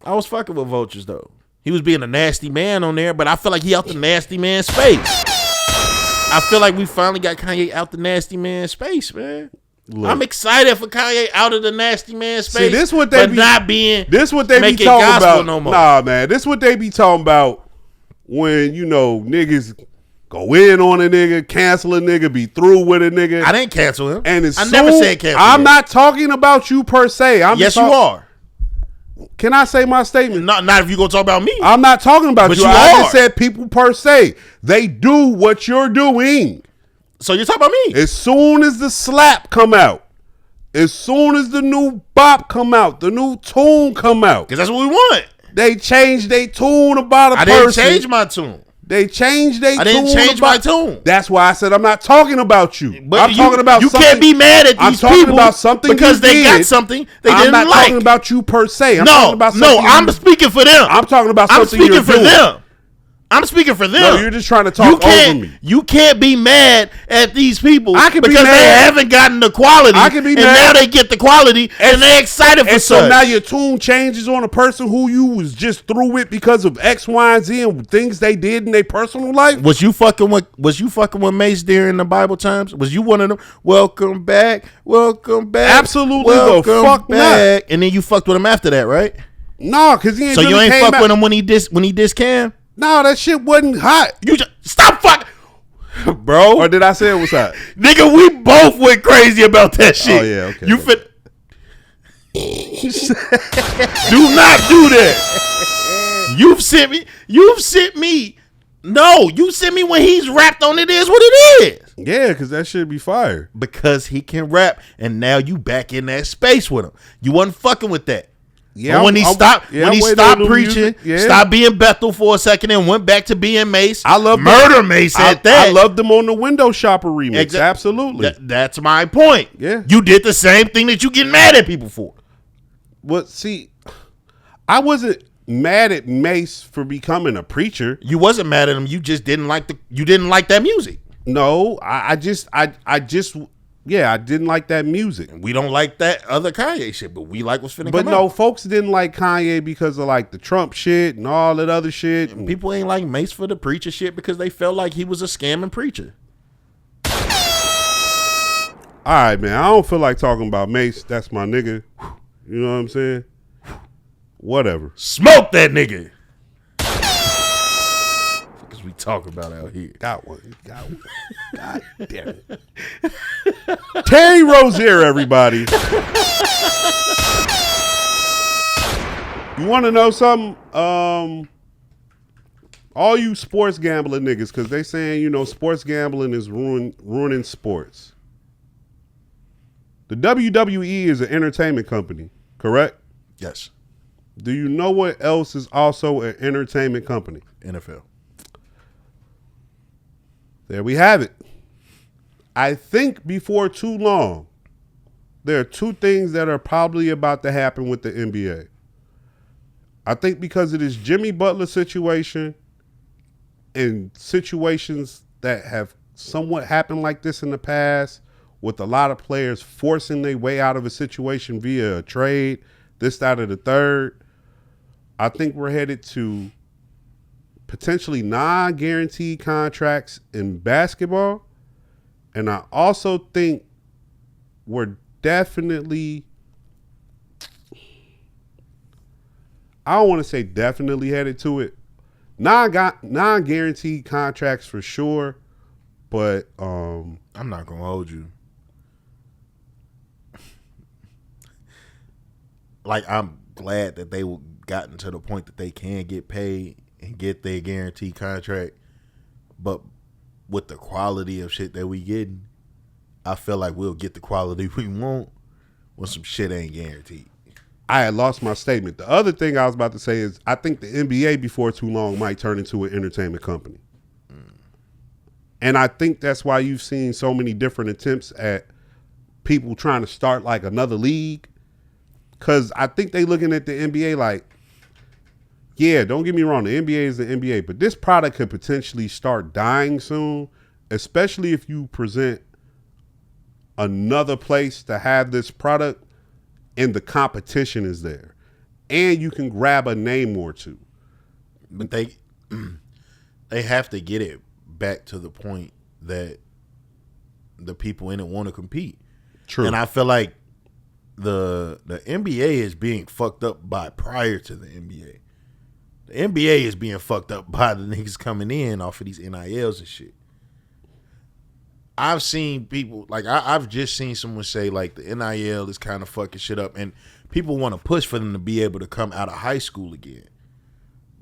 I was fucking with Vultures though. He was being a nasty man on there, but I feel like he out the nasty man space. I feel like we finally got Kanye out the nasty man space, man. Look, I'm excited for Kanye out of the nasty man space. See, this what they be not being. This what they be talking about. No more. Nah, man. This what they be talking about when niggas go in on a nigga, cancel a nigga, be through with a nigga. I didn't cancel him. And I never said cancel. I'm not talking about you per se. Yes, you are. Can I say my statement? Not if you gonna talk about me. I'm not talking about but you. I just said people per se. They do what you're doing. So you're talking about me. As soon as the slap come out, as soon as the new bop come out, the new tune come out. Because that's what we want. They changed their tune about a person. I didn't change my tune. They changed their tune. I didn't change my tune. That's why I said I'm not talking about you. But I'm talking about you something. Can't be mad at these people about something because they got something they didn't like. I'm not talking about you per se. I'm talking about I'm speaking for them. I'm talking about something you're doing. I'm speaking for them. I'm speaking for them. No, you're just trying to talk over me. You can't be mad at these people because be mad. they haven't gotten the quality. I can be and mad. Now they get the quality and they're excited for and such. So now your tune changes on a person who you was just through with because of X, Y, and Z and things they did in their personal life. Was you fucking with Mace during the Bible times? Was you one of them? Welcome back. Absolutely, welcome the fuck back. Not. And then you fucked with him after that, right? No, because he ain't. So really you ain't fuck with him when he dissed Cam? No, that shit wasn't hot. You just stop fucking, bro. Or did I say it was hot? Nigga, we both went crazy about that shit. Oh yeah, okay. You fit. Do not do that. You've sent me. No, you sent me when he's rapped on It Is What It Is. Yeah, because that should be fire. Because he can rap, and now you back in that space with him. You wasn't fucking with that. Yeah, But when he stopped preaching, stopped being Bethel for a second, and went back to being Mace. I love Murder Mace at that. I loved him on the Window Shopper remix. Absolutely. That's my point. Yeah. You did the same thing that you get mad at people for. Well, see, I wasn't mad at Mace for becoming a preacher. You wasn't mad at him. You just didn't like that music. No, I didn't like that music. We don't like that other Kanye shit, but we like what's finna But come no, out. folks didn't like Kanye because of like the Trump shit and all that other shit. And People ain't like Mace for the preacher shit because they felt like he was a scamming preacher. all right, man, I don't feel like talking about Mace. That's my nigga. You know what I'm saying? Whatever. Smoke that nigga. Because we talk about out here. Got one. God damn it. Terry Rozier, everybody. You want to know something? All you sports gambling niggas, because they saying, sports gambling is ruining sports. The WWE is an entertainment company, correct? Yes. Do you know what else is also an entertainment company? NFL. There we have it. I think before too long, there are two things that are probably about to happen with the NBA. I think because of this Jimmy Butler situation and situations that have somewhat happened like this in the past, with a lot of players forcing their way out of a situation via a trade, this, that, or the third, I think we're headed to potentially non-guaranteed contracts in basketball. And I also think we're definitely, I don't want to say definitely headed to it. Non-guaranteed contracts for sure, but I'm not going to hold you. Like, I'm glad that they gotten to the point that they can get paid and get their guaranteed contract. But with the quality of shit that we getting, I feel like we'll get the quality we want when some shit ain't guaranteed. I had lost my statement. The other thing I was about to say is I think the NBA before too long might turn into an entertainment company. And I think that's why you've seen so many different attempts at people trying to start like another league. Because I think they looking at the NBA like, yeah, don't get me wrong, the NBA is the NBA, but this product could potentially start dying soon, especially if you present another place to have this product and the competition is there. And you can grab a name or two. But they have to get it back to the point that the people in it want to compete. True. And I feel like the NBA is being fucked up by prior to the NBA. The NBA is being fucked up by the niggas coming in off of these NILs and shit. I've seen people, like I've just seen someone say like the NIL is kind of fucking shit up, and people want to push for them to be able to come out of high school again.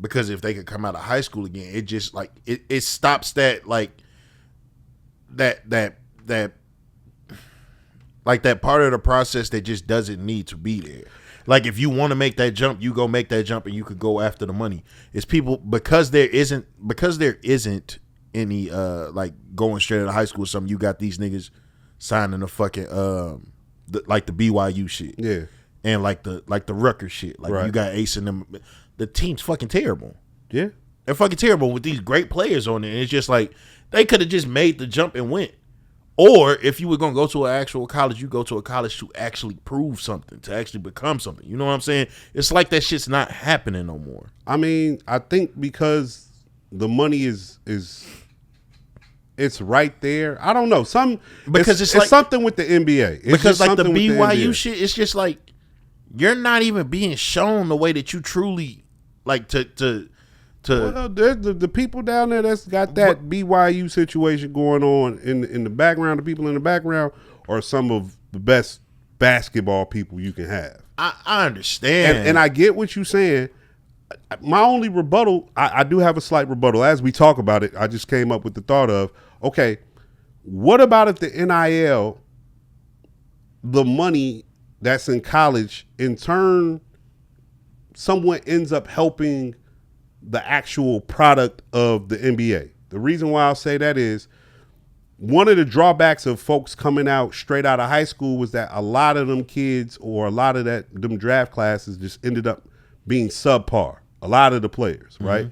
Because if they could come out of high school again, it just like it stops that like that part of the process that just doesn't need to be there. Like if you want to make that jump, you go make that jump and you could go after the money. It's people because there isn't any like going straight out of high school or something, you got these niggas signing the fucking like the BYU shit. Yeah. And like the Rutgers shit. Like right. You got Ace and them. The team's fucking terrible. Yeah. They're fucking terrible with these great players on it. And it's just like they could have just made the jump and went. Or if you were going to go to an actual college, you go to a college to actually prove something, to actually become something. You know what I'm saying? It's like that shit's not happening no more. I mean, I think because the money is it's right there. I don't know. Because it's like, something with the NBA. It's because like the BYU BYU shit, it's just like you're not even being shown the way that you truly like to well, the people down there that's got that BYU situation going on in the background, the people in the background are some of the best basketball people you can have. I understand. And I get what you're saying. my only rebuttal, I do have a slight rebuttal. As we talk about it, I just came up with the thought of, okay, what about if the NIL, the money that's in college, in turn, someone ends up helping the actual product of the NBA? The reason why I'll say that is one of the drawbacks of folks coming out straight out of high school was that a lot of them kids or a lot of them draft classes just ended up being subpar. A lot of the players, right?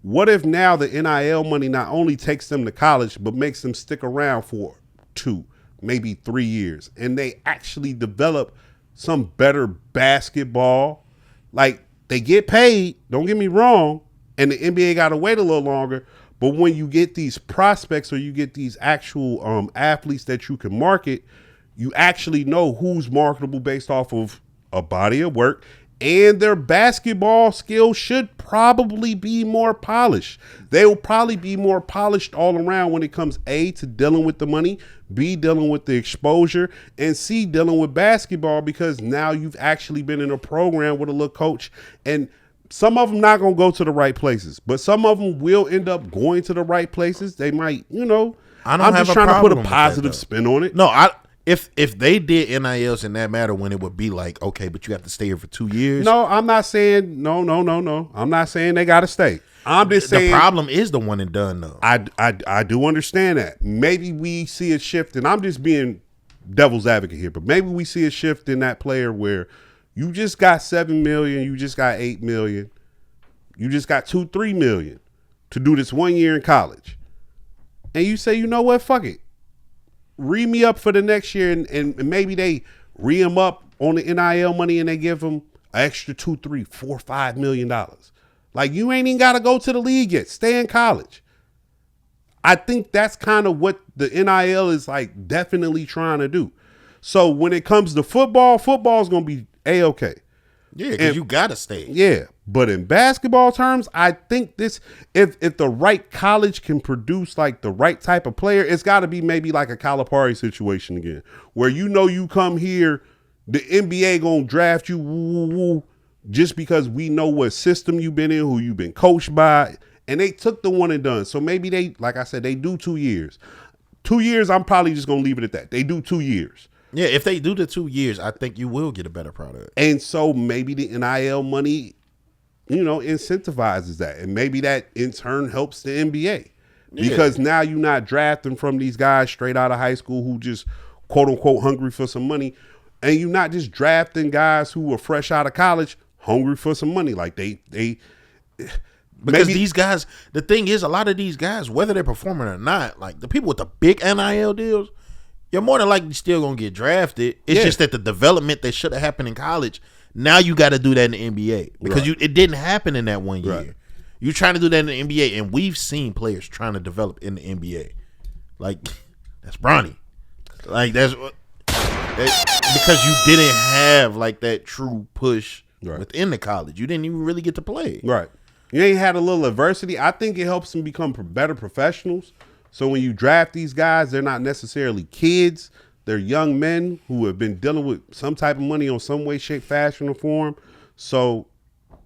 What if now the NIL money not only takes them to college, but makes them stick around for 2, maybe 3 years, and they actually develop some better basketball? Like, they get paid, don't get me wrong, and the NBA got to wait a little longer, but when you get these prospects or you get these actual athletes that you can market, you actually know who's marketable based off of a body of work, and their basketball skills should probably be more polished. They will probably be more polished all around when it comes A, to dealing with the money, B, dealing with the exposure, and C, dealing with basketball, because now you've actually been in a program with a little coach. And some of them not going to go to the right places, but some of them will end up going to the right places. They might, I'm just trying to put a positive spin on it. No, If they did NILs in that matter, when it would be like, okay, but you have to stay here for 2 years. No, I'm not saying no. I'm not saying they got to stay. I'm just saying the problem is the one and done though. I do understand that. Maybe we see a shift, and I'm just being devil's advocate here, but maybe we see a shift in that player where you just got 7 million, you just got 8 million, you just got 2-3 million to do this 1 year in college, and you say, you know what, fuck it. Re me up for the next year, and maybe they re him up on the NIL money and they give him an extra $2, $3, $4, $5 million. Like, you ain't even got to go to the league yet. Stay in college. I think that's kind of what the NIL is like definitely trying to do. So when it comes to football's going to be A-okay. Yeah, because you got to stay. Yeah, but in basketball terms, I think this, if the right college can produce like the right type of player, it's got to be maybe like a Calipari situation again, where you come here, the NBA gonna draft you just because we know what system you've been in, who you've been coached by, and they took the one and done. So maybe they, like I said, they do 2 years. 2 years, I'm probably just gonna leave it at that. They do 2 years. Yeah, if they do the 2 years, I think you will get a better product. And so maybe the NIL money, incentivizes that. And maybe that in turn helps the NBA. Because now you're not drafting from these guys straight out of high school who just quote unquote hungry for some money. And you're not just drafting guys who are fresh out of college hungry for some money. Like they because these guys, the thing is, a lot of these guys, whether they're performing or not, like the people with the big NIL deals, you're more than likely still gonna get drafted. It's just that the development that should have happened in college, now you got to do that in the NBA because it didn't happen in that 1 year. Right. You're trying to do that in the NBA, and we've seen players trying to develop in the NBA. Like that's Bronny. Like that's because you didn't have like that true push within the college. You didn't even really get to play. Right. You ain't had a little adversity. I think it helps them become better professionals. So when you draft these guys, they're not necessarily kids. They're young men who have been dealing with some type of money on some way, shape, fashion, or form. So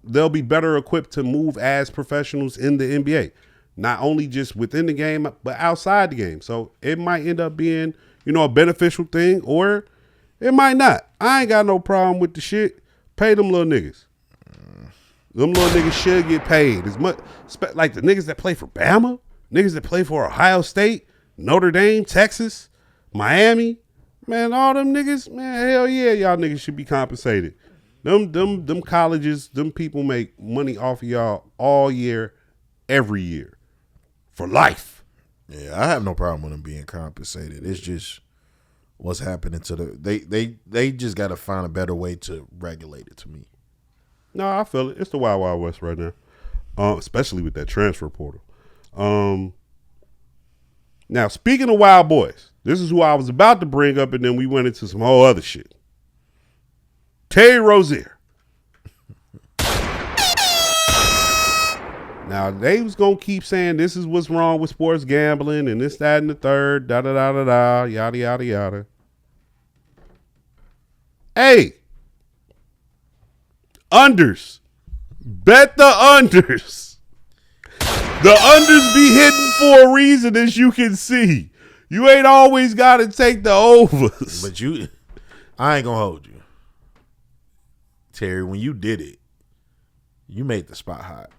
they'll be better equipped to move as professionals in the NBA, not only just within the game, but outside the game. So it might end up being, a beneficial thing, or it might not. I ain't got no problem with the shit. Pay them little niggas. Them little niggas should get paid as much. Like the niggas that play for Bama. Niggas that play for Ohio State, Notre Dame, Texas, Miami, man, all them niggas, man, hell yeah, y'all niggas should be compensated. Them colleges, them people make money off of y'all all year, every year, for life. Yeah, I have no problem with them being compensated. It's just what's happening to they just got to find a better way to regulate it to me. No, I feel it. It's the Wild Wild West right now, especially with that transfer portal. Now, speaking of wild boys, this is who I was about to bring up, and then we went into some whole other shit. Terry Rozier. Now, they was going to keep saying this is what's wrong with sports gambling and this, that, and the third, da-da-da-da-da, yada, yada, yada. Hey, unders. Bet the unders. The unders be hidden for a reason, as you can see. You ain't always got to take the overs. But I ain't gonna hold you, Terry. When you did it, you made the spot hot.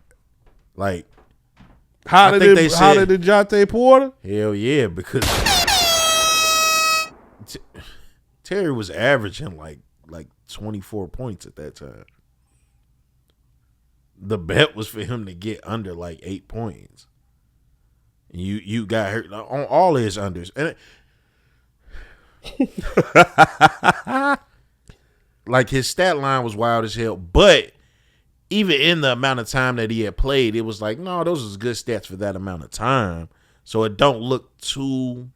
Like, Hotter than DeJounte Porter? Hell yeah, because Terry was averaging like 24 points at that time. The bet was for him to get under like 8 points. And you got hurt on all his unders. And like his stat line was wild as hell. But even in the amount of time that he had played, it was like, no, those was good stats for that amount of time. So it don't look too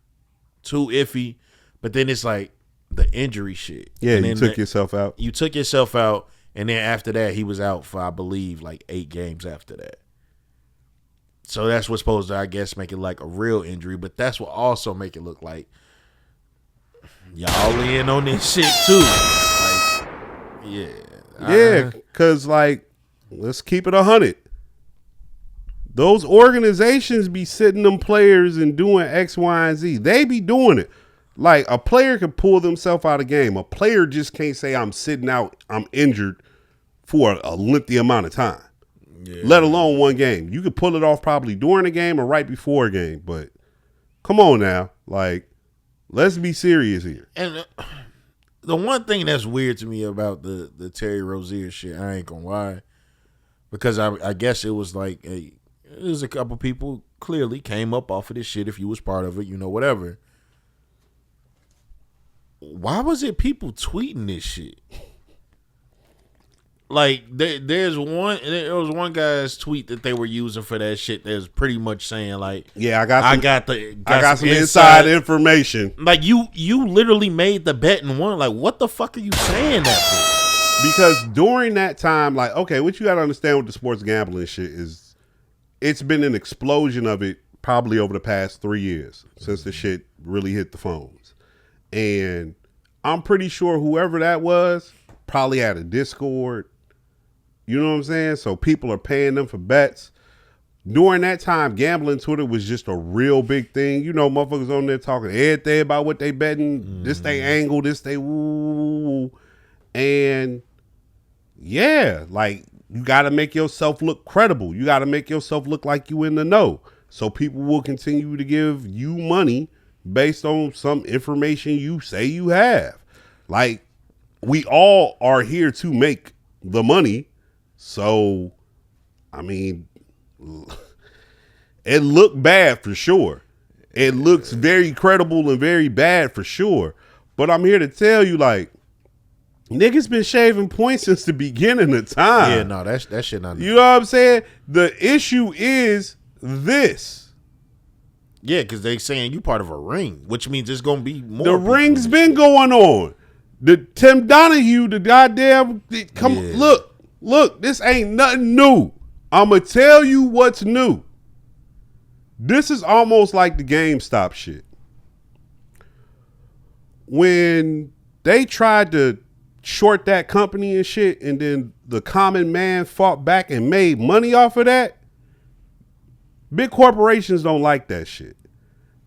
iffy. But then it's like the injury shit. Yeah, you took yourself out. You took yourself out. And then after that, he was out for, I believe, like 8 games after that. So that's what's supposed to, I guess, make it like a real injury. But that's what also make it look like y'all in on this shit too. Like, yeah. Yeah, because, like, let's keep it 100. Those organizations be sitting them players and doing X, Y, and Z. They be doing it. Like, a player can pull themselves out of game. A player just can't say, I'm sitting out, I'm injured for a lengthy amount of time, let alone one game. You could pull it off probably during a game or right before a game, but come on now. Like, let's be serious here. And the one thing that's weird to me about the Terry Rozier shit, I ain't gonna lie, because I guess it was like there's a couple people clearly came up off of this shit if you was part of it, whatever. Why was it people tweeting this shit? Like there was one guy's tweet that they were using for that shit that was pretty much saying like, yeah, I got some inside information. Like you literally made the bet and won. Like, what the fuck are you saying that for? Because during that time, like, okay, what you got to understand with the sports gambling shit is it's been an explosion of it probably over the past 3 years since the shit really hit the phones. And I'm pretty sure whoever that was probably had a Discord. You know what I'm saying? So people are paying them for bets. During that time, gambling Twitter was just a real big thing. Motherfuckers on there talking everything about what they betting. This they angle, this they woo. And yeah, like, you got to make yourself look credible. You got to make yourself look like you in the know. So people will continue to give you money based on some information you say you have. Like, we all are here to make the money. So, I mean, it looked bad for sure. It looks very credible and very bad for sure. But I'm here to tell you, like, niggas been shaving points since the beginning of time. Yeah, no, that shit not. You know what I'm saying? The issue is this. Yeah, because they saying you part of a ring, which means it's gonna be more. The ring's been going on. The Tim Donahue, the goddamn look, this ain't nothing new. I'ma tell you what's new. This is almost like the GameStop shit. When they tried to short that company and shit, and then the common man fought back and made money off of that, big corporations don't like that shit.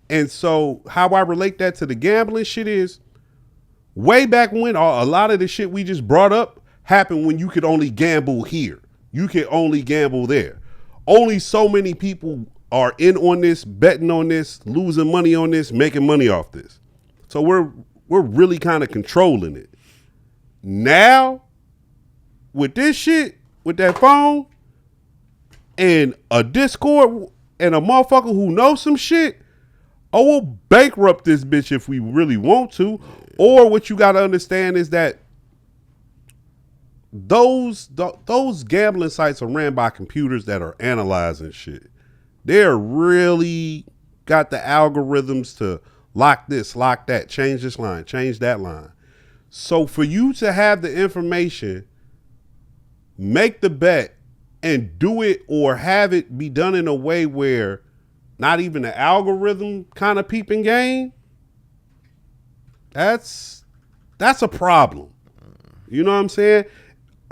And so how I relate that to the gambling shit is, way back when, a lot of the shit we just brought up happened when you could only gamble here. You could only gamble there. Only so many people are in on this, betting on this, losing money on this, making money off this. So we're really kind of controlling it. Now, with this shit, with that phone and a Discord and a motherfucker who knows some shit, we'll bankrupt this bitch if we really want to. Or what you got to understand is that those gambling sites are ran by computers that are analyzing shit. They're really got the algorithms to lock this, lock that, change this line, change that line. So for you to have the information, make the bet, and do it or have it be done in a way where not even the algorithm kind of peeping game, that's a problem. You know what I'm saying?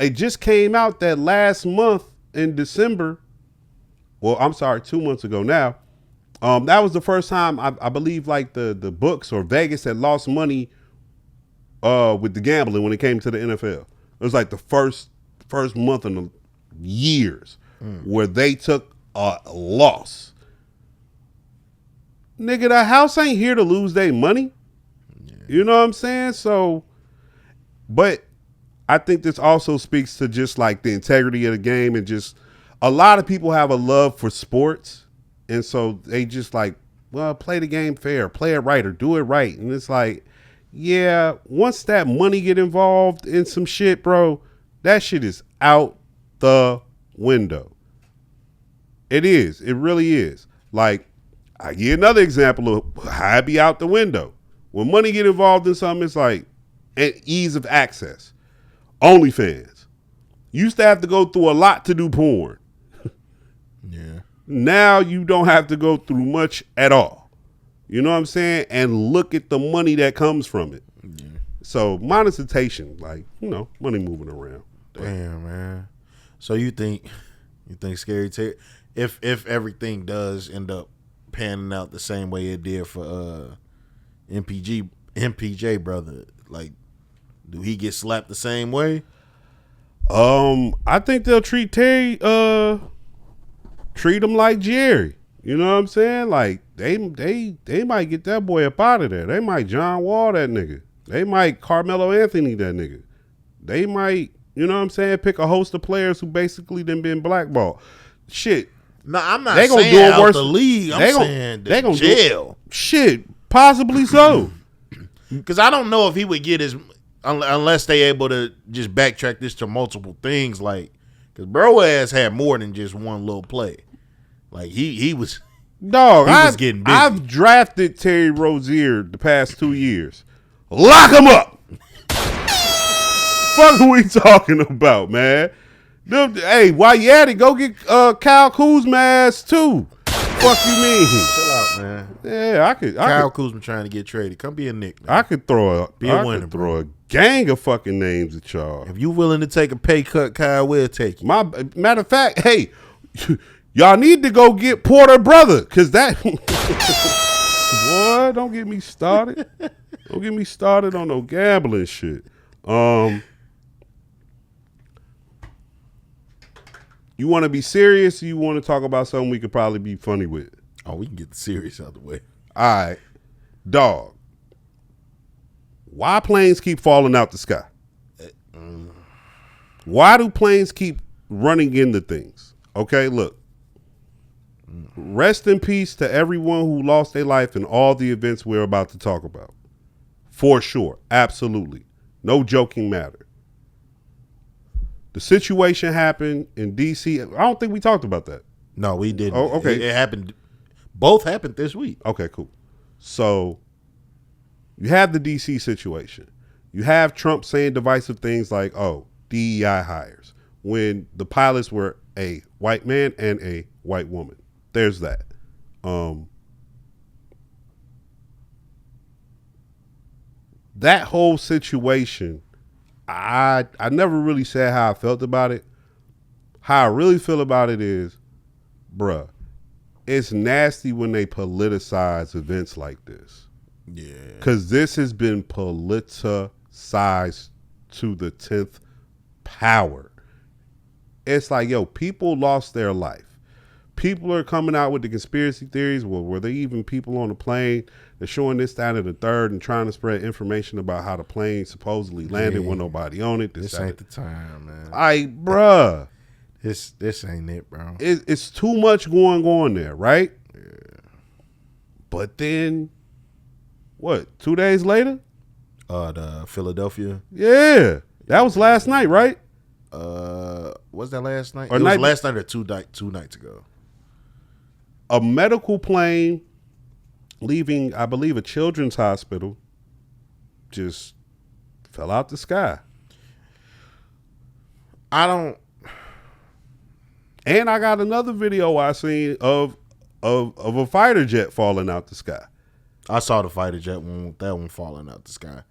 it just came out that last month in December. Well, I'm sorry, 2 months ago now. That was the first time I believe like the books or Vegas had lost money with the gambling when it came to the NFL. It was like the first month in the years where they took a loss. Nigga, the house ain't here to lose their money. Yeah. You know what I'm saying? So, but I think this also speaks to just like the integrity of the game, and just a lot of people have a love for sports. And so they just like, well, play the game fair, play it right, or do it right. And it's like, yeah, once that money get involved in some shit, bro, that shit is out the window. It is. It really is. Like, I give another example of how it be out the window. When money get involved in something, it's like ease of access. OnlyFans. Used to have to go through a lot to do porn. Yeah. Now you don't have to go through much at all. You know what I'm saying? And look at the money that comes from it. Yeah. So monetization, like, money moving around. Damn, man. So you think Scary Terry, if everything does end up panning out the same way it did for MPJ brother, like, do he get slapped the same way? I think they'll treat Terry treat him like Jerry. You know what I'm saying? Like they might get that boy up out of there. They might John Wall that nigga. They might Carmelo Anthony that nigga. They might, you know what I'm saying, pick a host of players who basically done been blackballed. Shit. No, I'm not they gonna saying do it out worse. The league. I'm saying they gonna jail. Shit, possibly so. Because I don't know if he would get his, unless they able to just backtrack this to multiple things. Like, because bro ass had more than just one little play. Like he was, dog. He was getting busy. I've drafted Terry Rozier the past 2 years. Lock him up. Fuck are we talking about, man? Hey, while you at it, go get Kyle Kuzma ass too. Fuck you mean? Chill out, man. Yeah, I could. Kyle Kuzma trying to get traded. Come be a Nick, man. I could throw a winner, throw a gang of fucking names at y'all. If you willing to take a pay cut, Kyle will take you. Matter of fact, hey, y'all need to go get Porter brother, cause that boy, don't get me started. Don't get me started on no gambling shit. You want to be serious? Or you want to talk about something we could probably be funny with? Oh, we can get the serious out of the way. All right, dog. Why planes keep falling out the sky? Why do planes keep running into things? Okay, look. Rest in peace to everyone who lost their life in all the events we're about to talk about. For sure. Absolutely. No joking matter. The situation happened in D.C. I don't think we talked about that. No, we didn't. Oh, okay. It happened. Both happened this week. Okay, cool. So you have the D.C. situation. You have Trump saying divisive things like, oh, DEI hires, when the pilots were a white man and a white woman. There's that. That whole situation, I never really said how I felt about it. How I really feel about it is, bruh, it's nasty when they politicize events like this. Yeah. Because this has been politicized to the 10th power. It's like, yo, people lost their life. People are coming out with the conspiracy theories. Well, were there even people on the plane? They're showing this, that, and the third and trying to spread information about how the plane supposedly landed with nobody on it. This ain't the time, man. Bruh. This ain't it, bro. It's too much going on there, right? Yeah. But then, what, 2 days later? The Philadelphia. Yeah. That was last night, right? Was that last night? Or it was last night or two nights ago. A medical plane leaving, I believe, a children's hospital just fell out the sky. And I got another video I seen of a fighter jet falling out the sky. I saw the fighter jet that one falling out the sky.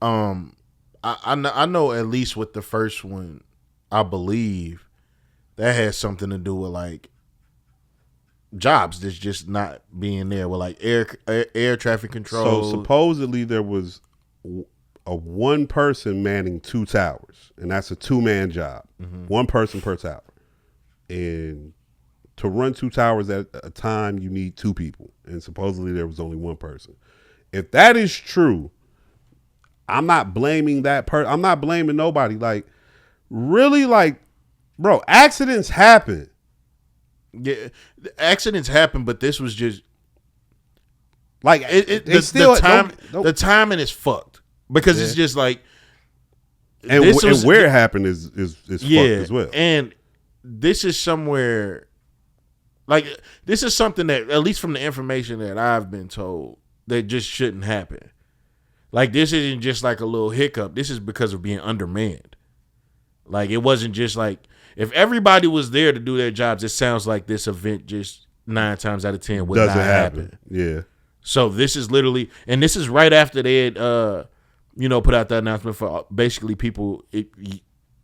I know at least with the first one, I believe that has something to do with like jobs that's just not being there with like air traffic control. So supposedly there was a one person manning 2 towers, and that's a 2-man job. One person per tower. And to run 2 towers at a time, you need 2 people. And supposedly there was only one person. If that is true, I'm not blaming that person. I'm not blaming nobody. Like, really, like, bro, accidents happen. Yeah, accidents happen, but this was just like the timing is fucked because it's just like, and where it happened is fucked as well. And this is somewhere like this is something that, at least from the information that I've been told, that just shouldn't happen. Like, this isn't just like a little hiccup. This is because of being undermanned. Like, it wasn't just like, if everybody was there to do their jobs, it sounds like this event just 9 times out of 10 would not happen. Yeah. So this is literally, and this is right after they had, put out the announcement for basically people.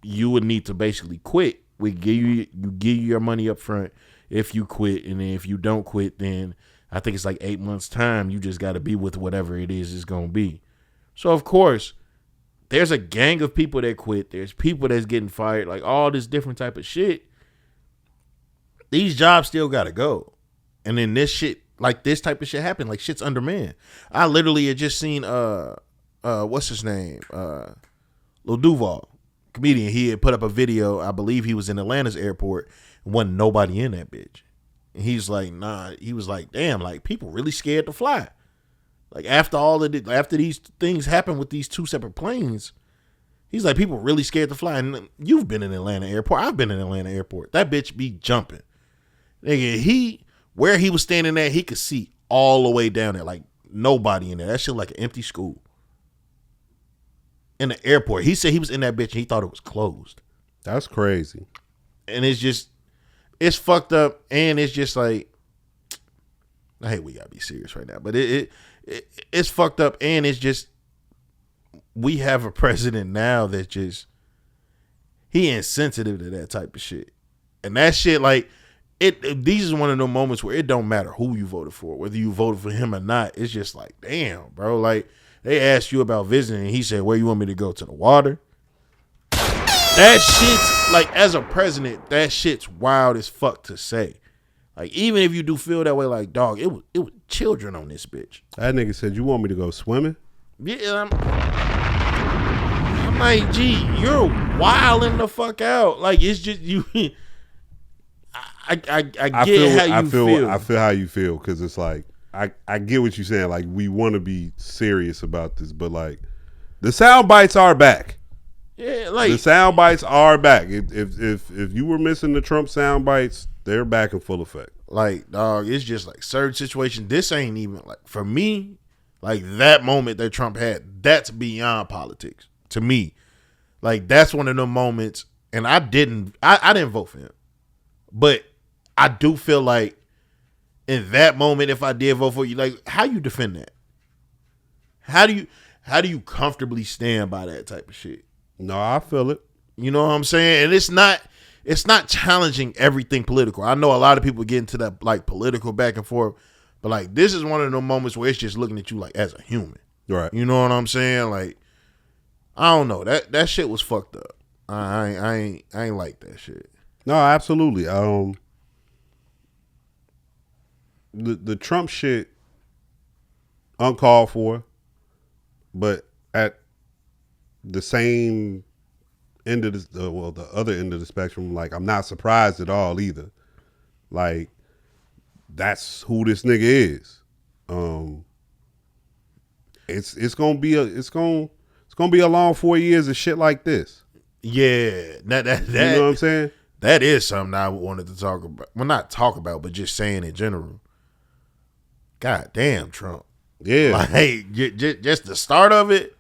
You would need to basically quit. We give you your money up front if you quit, and then if you don't quit, then I think it's like 8 months time. You just got to be with whatever it is it's gonna be. So of course, there's a gang of people that quit. There's people that's getting fired. Like, all this different type of shit. These jobs still gotta go, and then this shit, like this type of shit happened. Like, shit's undermanned. I literally had just seen what's his name, Lil Duval, comedian. He had put up a video. I believe he was in Atlanta's airport. And wasn't nobody in that bitch. And he's like, nah. He was like, damn. Like, people really scared to fly. Like, after these things happen with these 2 separate planes, he's like, people really scared to fly. And you've been in Atlanta airport. I've been in Atlanta airport. That bitch be jumping. Nigga, where he was standing at, he could see all the way down there. Like, nobody in there. That shit like an empty school. In the airport. He said he was in that bitch and he thought it was closed. That's crazy. And it's fucked up. And it's just like, I hate we gotta be serious right now, but it's fucked up. And it's just, we have a president now that just, he insensitive to that type of shit. And that shit, like, these is one of those moments where it don't matter who you voted for, whether you voted for him or not. It's just like, damn, bro. Like, they asked you about visiting, and he said, where you want me to go? To the water? That shit's, like, as a president, that shit's wild as fuck to say. Like, even if you do feel that way, like, dog, it was children on this bitch. That nigga said, you want me to go swimming? Yeah, I'm like, gee, you're wilding the fuck out. Like, it's just you. I get how you feel. I feel how you feel, because it's like, I get what you're saying. Like, we want to be serious about this, but like, the sound bites are back. Yeah, like, the sound bites are back. If you were missing the Trump sound bites, they're back in full effect. Like, dog, it's just like certain situations. This ain't even like, for me, like, that moment that Trump had, that's beyond politics to me. Like, that's one of the moments, and I didn't vote for him, but I do feel like in that moment, if I did vote for you, like, how you defend that? How do you comfortably stand by that type of shit? No, I feel it. You know what I'm saying? And it's not challenging everything political. I know a lot of people get into that, like, political back and forth, but like, this is one of the moments where it's just looking at you like as a human. Right. You know what I'm saying? Like, I don't know. That shit was fucked up. I ain't like that shit. No, absolutely. The Trump shit, uncalled for, but at the same end of the other end of the spectrum, like, I'm not surprised at all either. Like, that's who this nigga is. It's gonna be a long 4 years of shit like this. Yeah, that you know what I'm saying? That is something I wanted to talk about. Well, not talk about, but just saying in general. God damn, Trump. Yeah. Like, just the start of it,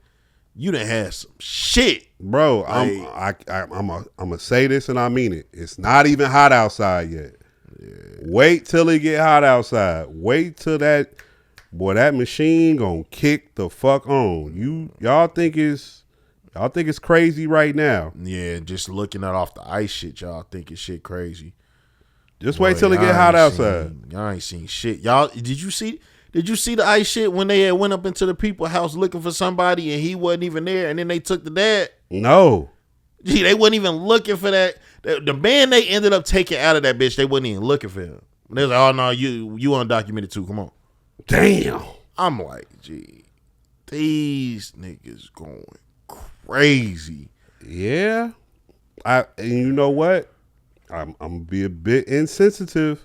you done had some shit. Bro, like, I'm gonna say this and I mean it. It's not even hot outside yet. Yeah. Wait till it get hot outside. Wait till that machine gonna kick the fuck on. Y'all think it's Y'all think it's crazy right now. Yeah, just looking at off the ice shit, y'all think it's shit crazy. Just wait till it get hot outside. Y'all ain't seen shit. Y'all, did you see the ice shit when they had went up into the people's house looking for somebody and he wasn't even there, and then they took the dad? No. Gee, they wasn't even looking for that. The man they ended up taking out of that bitch, they wasn't even looking for him. They was like, oh no, you undocumented too. Come on. Damn. I'm like, gee, these niggas going crazy. Yeah. And you know what? I'm gonna be a bit insensitive.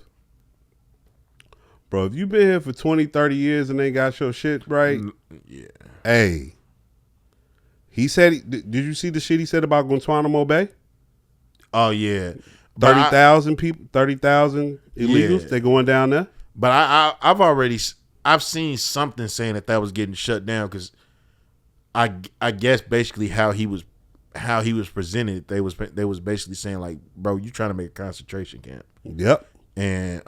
Bro, if you been here for 20, 30 years and ain't got your shit right, yeah. Hey. He said, did you see the shit he said about Guantanamo Bay? Oh yeah. 30,000 people, 30,000 illegals, Yeah. they going down there? But I've seen something saying that was getting shut down because I guess basically how he was presented, they was basically saying like, bro, you trying to make a concentration camp. Yep. And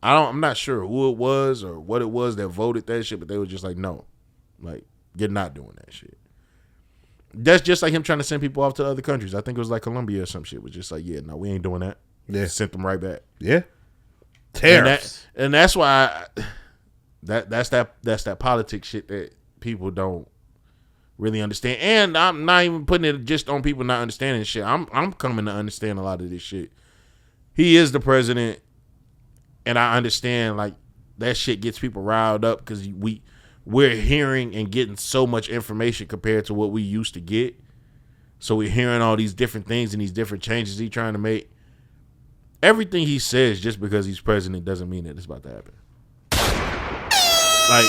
I'm not sure who it was or what it was that voted that shit, but they were just like, no, like you're not doing that shit. That's just like him trying to send people off to other countries. I think it was like Colombia or some shit. Was just like, yeah, no, we ain't doing that. Yeah, sent them right back. Yeah, tariffs, and that's why that's that politics shit that people don't really understand. And I'm not even putting it just on people not understanding shit. I'm coming to understand a lot of this shit. He is the president, and I understand like that shit gets people riled up because we're hearing and getting so much information compared to what we used to get. So we're hearing all these different things and these different changes he's trying to make. Everything he says just because he's president doesn't mean that it's about to happen. Like,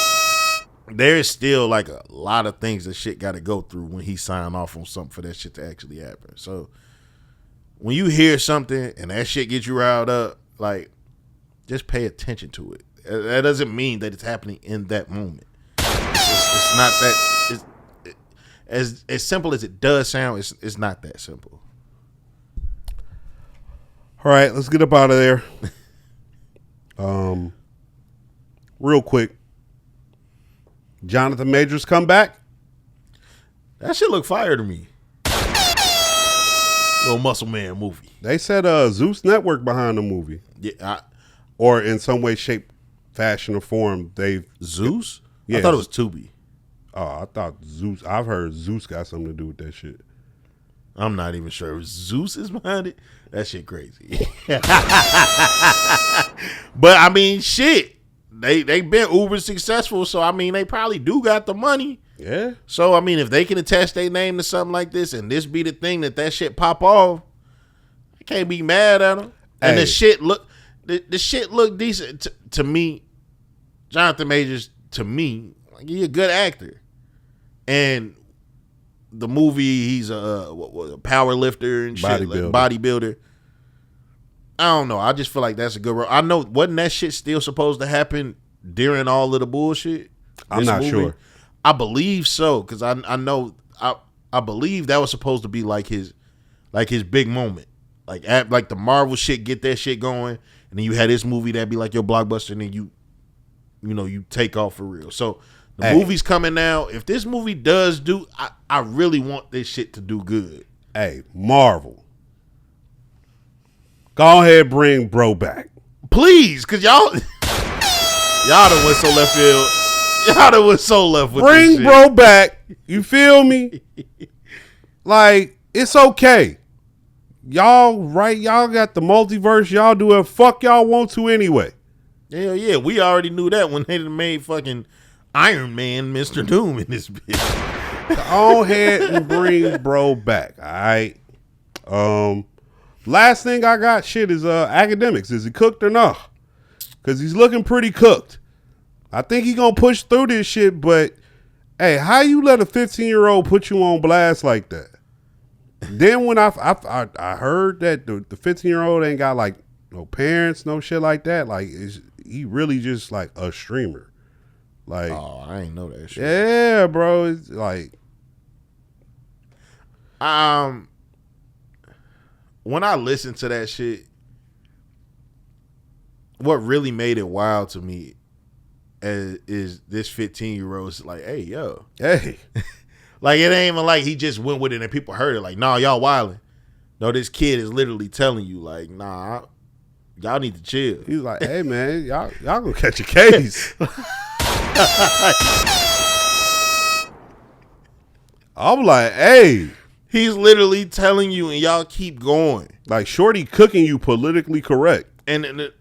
there's still like a lot of things that shit got to go through when he sign off on something for that shit to actually happen. So when you hear something and that shit gets you riled up, like, just pay attention to it. That doesn't mean that it's happening in that moment. It's not that. As simple as it does sound, it's not that simple. All right, let's get up out of there. Real quick, Jonathan Majors come back. That shit look fire to me. Little Muscle Man movie. They said Zeus Network behind the movie. Yeah, or in some way, shape, fashion, or form, they've Zeus. Yeah, I thought it was Tubi. Oh, I thought Zeus. I've heard Zeus got something to do with that shit. I'm not even sure if Zeus is behind it. That shit crazy. But I mean, shit. They been uber successful, so I mean, they probably do got the money. Yeah. So I mean, if they can attach their name to something like this, and this be the thing that shit pop off, I can't be mad at them. And the shit look decent to me. Jonathan Majors, to me, like, he's a good actor. And the movie, he's a power lifter and shit, bodybuilder. I don't know. I just feel like that's a good role. I know, wasn't that shit still supposed to happen during all of the bullshit? I'm not sure. I believe so, because I know I believe that was supposed to be like his big moment. Like the Marvel shit, get that shit going, and then you had this movie that'd be like your blockbuster, and then you take off for real. So the movie's coming now. If this movie does do, I really want this shit to do good. Hey, Marvel, go ahead, bring bro back, please, cause y'all done went so left field. Y'all done went so left with bring this shit. bro back. You feel me? Like, it's okay. Y'all right? Y'all got the multiverse. Y'all do what fuck y'all want to anyway. Hell yeah, we already knew that when they done made fucking Iron Man Mr. Doom in this bitch. Go ahead and bring bro back. All right. Last thing I got shit is Akademiks. Is he cooked or not? Because he's looking pretty cooked. I think he gonna push through this shit, but hey, how you let a 15-year-old put you on blast like that? Then when I heard that the 15-year-old ain't got like no parents, no shit like that. Like, he really just like a streamer. Like, oh, I ain't know that shit. Yeah, bro. It's like, when I listened to that shit, what really made it wild to me is this 15-year-old is like, hey, yo. Hey. Like, it ain't even like he just went with it and people heard it. Like, nah, y'all wildin'. No, this kid is literally telling you, like, nah, y'all need to chill. He's like, hey, man, y'all gonna catch a case. I'm like, hey. He's literally telling you and y'all keep going. Like, shorty cooking you politically correct. And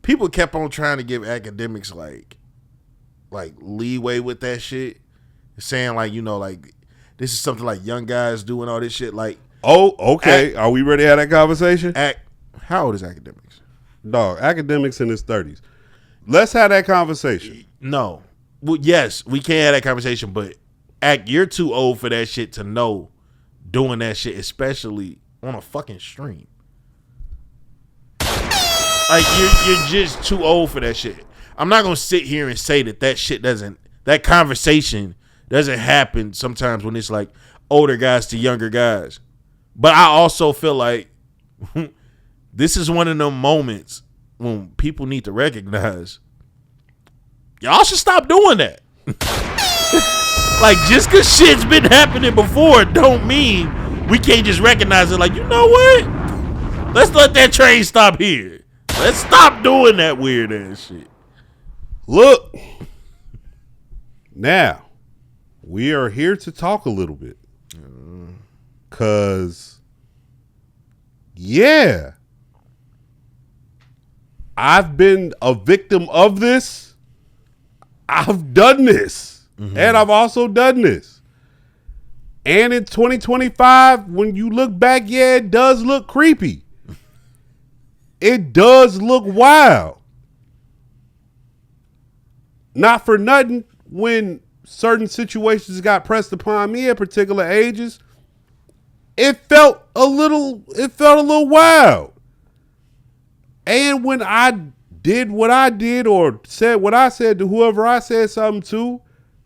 people kept on trying to give academics, like leeway with that shit. Saying, like, you know, like, this is something like young guys doing all this shit. Like, oh, okay. Are we ready to have that conversation? How old is Akademiks? Dog, Akademiks in his 30s. Let's have that conversation. No. Well, yes, we can have that conversation, but you're too old for that shit to know doing that shit, especially on a fucking stream. Like, you're just too old for that shit. I'm not going to sit here and say that conversation doesn't happen sometimes when it's like older guys to younger guys. But I also feel like this is one of them moments when people need to recognize y'all should stop doing that. Like, just because shit's been happening before don't mean we can't just recognize it. Like, you know what? Let's let that train stop here. Let's stop doing that weird ass shit. Look, now we are here to talk a little bit. Cause yeah, I've been a victim of this. I've done this. And I've also done this. And in 2025, when you look back, yeah, it does look creepy. It does look wild. Not for nothing, when certain situations got pressed upon me at particular ages, it felt a little wild. And when I did what I did or said what I said to whoever I said something to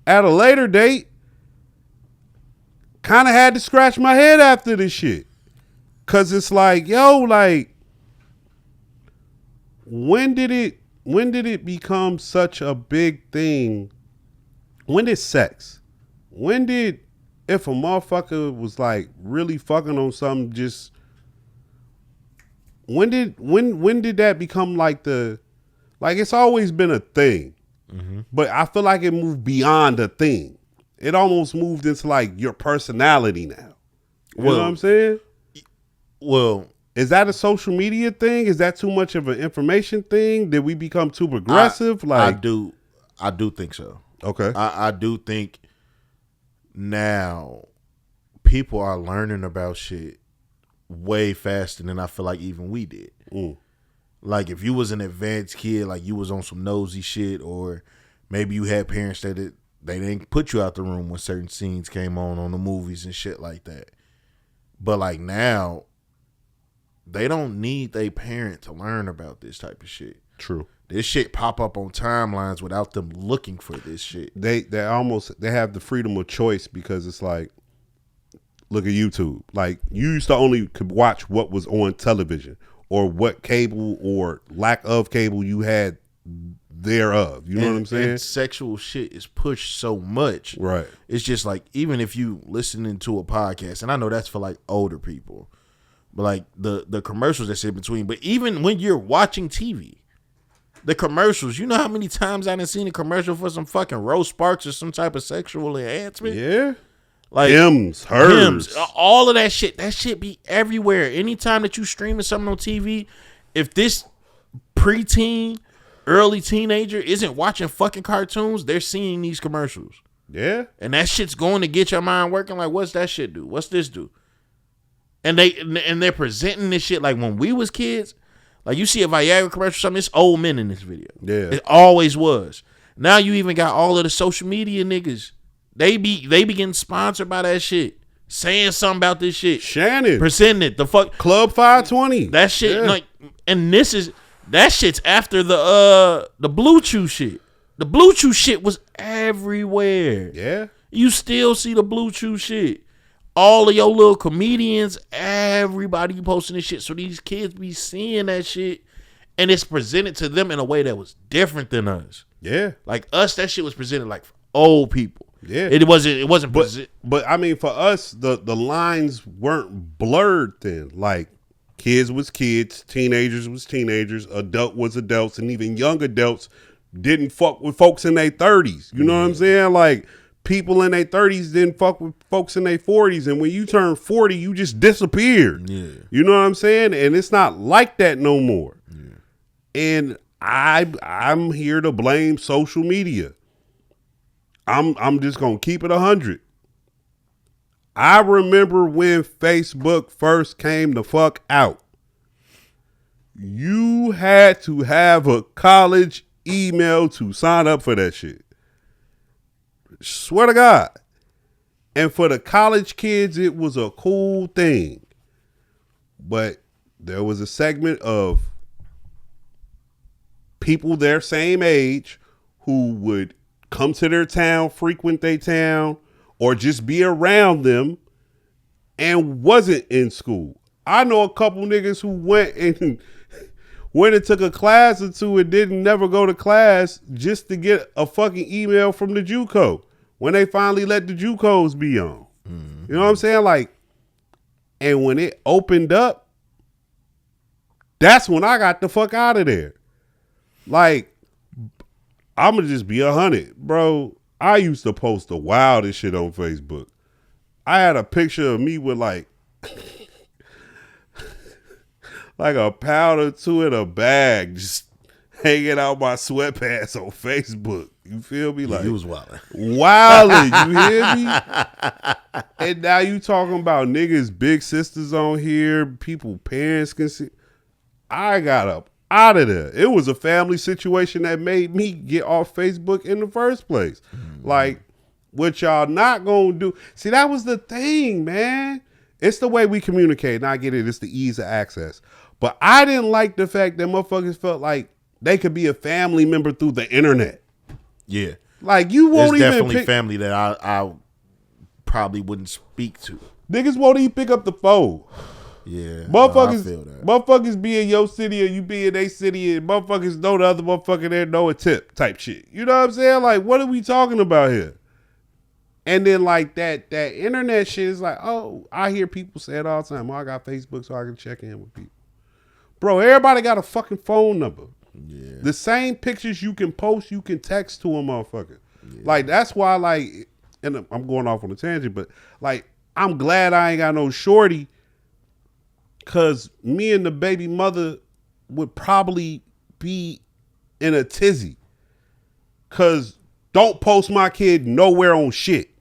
at a later date, kind of had to scratch my head after this shit. Cause it's like, yo, like, when did it become such a big thing? When did sex? If a motherfucker was like really fucking on something, just when did that become like it's always been a thing. But I feel like it moved beyond a thing. It almost moved into like your personality now. You know what I'm saying? Well, is that a social media thing? Is that too much of an information thing? Did we become too progressive? I do think so. Okay. I do think now people are learning about shit way faster than I feel like even we did. Like, if you was an advanced kid, like you was on some nosy shit, or maybe you had parents that they didn't put you out the room when certain scenes came on the movies and shit like that. But like now, they don't need their parent to learn about this type of shit. True. This shit pop up on timelines without them looking for this shit. They have the freedom of choice, because it's like, look at YouTube. Like, you used to only could watch what was on television, or what cable or lack of cable you had thereof. You know what I'm saying? And sexual shit is pushed so much. Right. It's just like, even if you listening to a podcast, and I know that's for like older people, but like the commercials that sit between, but even when you're watching TV, the commercials, you know how many times I done seen a commercial for some fucking Rose Sparks or some type of sexual enhancement? Yeah. Like hers. All of that shit be everywhere. Anytime that you streaming something on TV, if this preteen, early teenager isn't watching fucking cartoons, they're seeing these commercials. Yeah. And that shit's going to get your mind working. Like, what's that shit do? What's this do? And they're presenting this shit like when we was kids. Like, you see a Viagra commercial or something, it's old men in this video. Yeah. It always was. Now you even got all of the social media niggas. They be getting sponsored by that shit. Saying something about this shit. Shannon. Presenting it. The fuck. Club 520. That shit, like, and that shit's after the Bluetooth shit. The Bluetooth shit was everywhere. Yeah. You still see the Bluetooth shit. All of your little comedians, everybody posting this shit. So these kids be seeing that shit, and it's presented to them in a way that was different than us. Yeah. Like us, that shit was presented like for old people. Yeah. It wasn't. But I mean, for us, the lines weren't blurred then. Like, kids was kids, teenagers was teenagers, adult was adults, and even young adults didn't fuck with folks in their 30s. You know what I'm saying? Like, people in their 30s didn't fuck with folks in their 40s, and when you turn 40, you just disappeared. Yeah. You know what I'm saying? And it's not like that no more. Yeah. And I'm here to blame social media. I'm just gonna keep it 100. I remember when Facebook first came the fuck out. You had to have a college email to sign up for that shit. Swear to God. And for the college kids, it was a cool thing. But there was a segment of people their same age who would come to their town, frequent their town, or just be around them and wasn't in school. I know a couple niggas who went and took a class or two and didn't never go to class just to get a fucking email from the JUCO when they finally let the JUCOs be on. Mm-hmm. You know what I'm saying? Like, and when it opened up, that's when I got the fuck out of there. Like, I'm gonna just be 100, bro. I used to post the wildest shit on Facebook. I had a picture of me with like a pound or two in a bag, just hanging out my sweatpants on Facebook. You feel me? Like, he was wilding. Wilding, you hear me? And now you talking about niggas, big sisters on here, people, parents can see. I got up out of there. It was a family situation that made me get off Facebook in the first place. Mm-hmm. Like, what y'all not gonna do? See, that was the thing, man. It's the way we communicate, and I get it. It's the ease of access. But I didn't like the fact that motherfuckers felt like they could be a family member through the internet. Yeah. Like, you won't There's even definitely pick, family that I probably wouldn't speak to. Niggas won't even pick up the phone. Yeah. Motherfuckers, I feel that. motherfuckers be in your city or you be in their city and motherfuckers know the other motherfucker there know a tip type shit. You know what I'm saying? Like, what are we talking about here? And then like that internet shit is like, oh, I hear people say it all the time. Oh, I got Facebook so I can check in with people. Bro, everybody got a fucking phone number. Yeah. The same pictures you can post, you can text to a motherfucker. Yeah. Like, that's why, like, and I'm going off on a tangent, but like, I'm glad I ain't got no shorty, because me and the baby mother would probably be in a tizzy. Because don't post my kid nowhere on shit.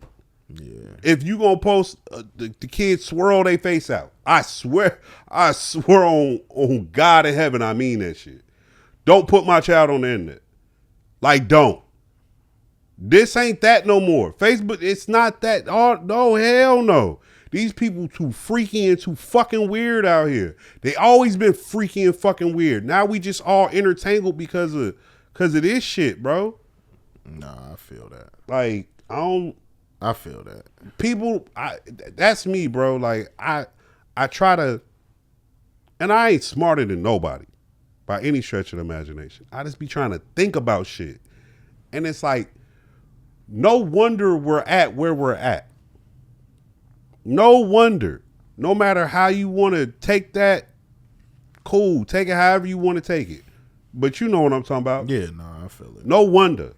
Yeah. If you gonna post, the kids swirl their face out. I swear on God in heaven, I mean that shit. Don't put my child on the internet. Like, don't. This ain't that no more. Facebook, it's not that. Oh, no, hell no. These people too freaky and too fucking weird out here. They always been freaky and fucking weird. Now we just all intertangled because of this shit, bro. Nah, I feel that. Like, I feel that. People, that's me, bro. Like, I try to, and I ain't smarter than nobody by any stretch of the imagination. I just be trying to think about shit. And it's like, no wonder we're at where we're at. No wonder. No matter how you want to take that, cool. Take it however you want to take it. But you know what I'm talking about. Yeah, no, I feel it. No wonder.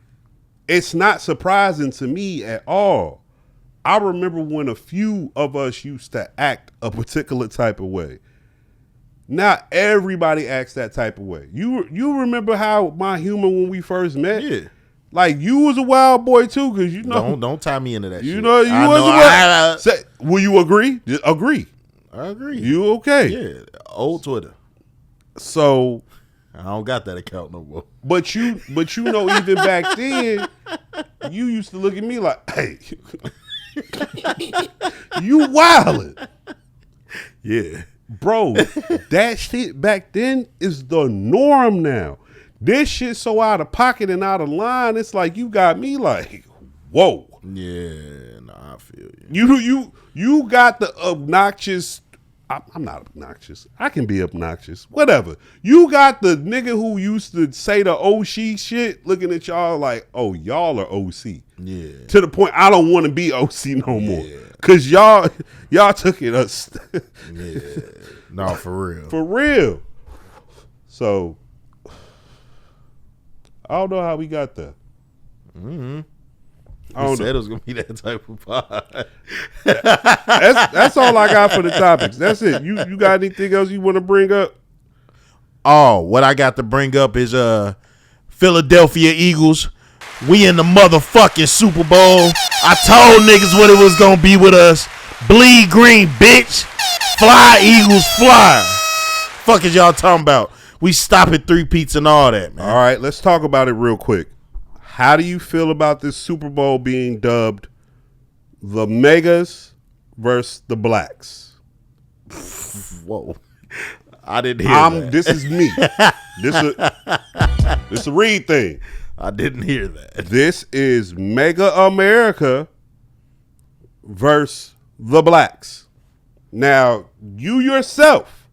It's not surprising to me at all. I remember when a few of us used to act a particular type of way. Not everybody acts that type of way. You remember how my humor when we first met? Yeah. Like, you was a wild boy too, because you know. Don't tie me into that shit. You know, you was a wild. Will you agree? Agree. I agree. You okay? Yeah. Old Twitter. So I don't got that account no more. But you know, even back then, you used to look at me like, hey, you wildin'. Yeah. Bro, that shit back then is the norm now. This shit so out of pocket and out of line, it's like you got me like, whoa. Yeah, no, I feel you. You got the obnoxious I'm not obnoxious. I can be obnoxious. Whatever. You got the nigga who used to say the OC shit looking at y'all like, oh, y'all are OC. Yeah. To the point I don't want to be OC no more. Cause y'all took it us. Yeah. No, for real. For real. So I don't know how we got there. Mm-hmm. I don't said know. it was gonna be that type of pod. That's all I got for the topics. That's it. You got anything else you want to bring up? Oh, what I got to bring up is Philadelphia Eagles. We in the motherfucking Super Bowl. I told niggas what it was gonna be with us. Bleed green, bitch. Fly, Eagles, fly. Fuck is y'all talking about? We stop at 3-peats and all that, man. All right, let's talk about it real quick. How do you feel about this Super Bowl being dubbed the Megas versus the Blacks? Whoa. I didn't hear that. This is me. This a Reed thing. I didn't hear that. This is Mega America versus the Blacks. Now, you yourself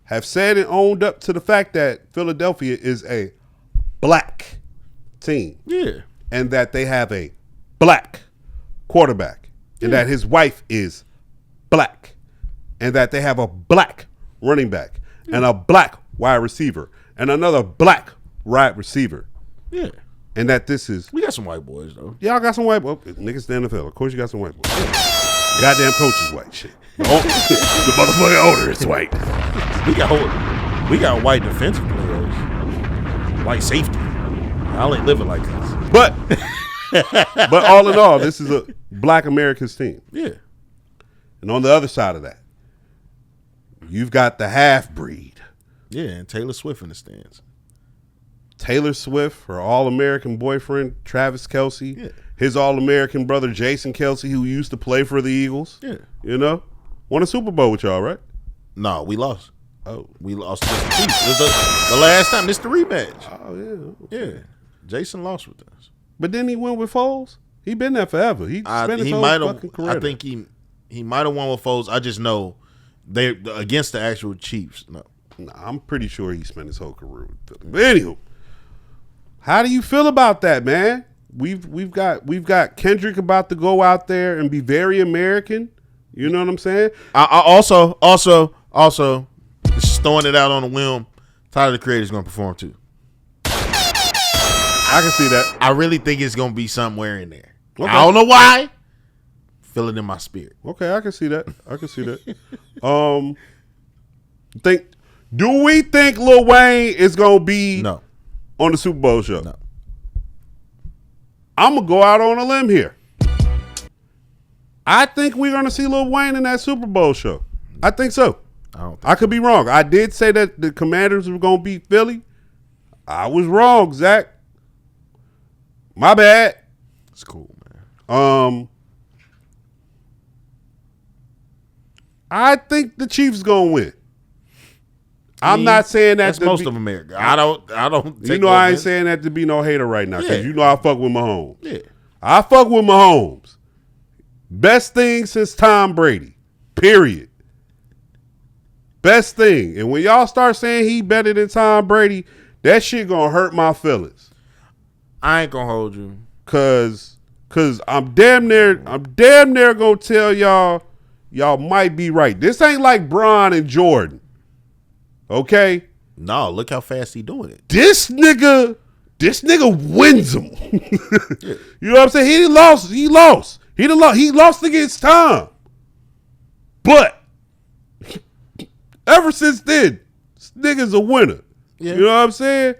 have said and owned up to the fact that Philadelphia is a black team. Yeah. And that they have a black quarterback. And that his wife is black. And that they have a black running back. And a black wide receiver. And another black wide receiver. Yeah. And that this is... We got some white boys, though. Y'all got some white boys. Niggas the NFL. Of course you got some white boys. Goddamn coach is white. Shit. The motherfucking owner is white. We got white defensive players. White safety. Y'all ain't living like us. But all in all, this is a black Americans team. Yeah. And on the other side of that, you've got the half-breed. Yeah, and Taylor Swift in the stands. Taylor Swift, her all-American boyfriend, Travis Kelce, his all-American brother, Jason Kelce, who used to play for the Eagles. Yeah. You know? Won a Super Bowl with y'all, right? No, we lost. Oh. We lost to the Chiefs. This is the last time. This is the rematch. Oh, yeah. Yeah. Jason lost with us. But then he went with Foles? He been there forever. He spent his whole fucking career. I think he might have won with Foles. I just know they against the actual Chiefs. No. Nah, I'm pretty sure he spent his whole career with Philly. But anywho, how do you feel about that, man? We've got Kendrick about to go out there and be very American. You know what I'm saying? I also just throwing it out on a whim. Tyler the Creator's gonna perform too. I can see that. I really think it's gonna be somewhere in there. Okay. I don't know why. Feel it in my spirit. Okay, I can see that. Do we think Lil Wayne is gonna be on the Super Bowl show? No. I'm gonna go out on a limb here. I think we're gonna see Lil Wayne in that Super Bowl show. I think so. I could be wrong. I did say that the Commanders were gonna beat Philly. I was wrong, Zach. My bad. It's cool, man. I think the Chiefs gonna win. I'm not saying that that's most of America. I don't. You know, I ain't saying that to be no hater right now, because you know I fuck with Mahomes. Yeah, I fuck with Mahomes. Best thing since Tom Brady. Period. Best thing. And when y'all start saying he better than Tom Brady, that shit gonna hurt my feelings. I ain't gonna hold you, cause I'm damn near gonna tell y'all might be right. This ain't like Bron and Jordan. Okay? No, look how fast he doing it. This nigga wins them. You know what I'm saying? He lost. He lost against Tom. But ever since then, this nigga's a winner. Yeah. You know what I'm saying?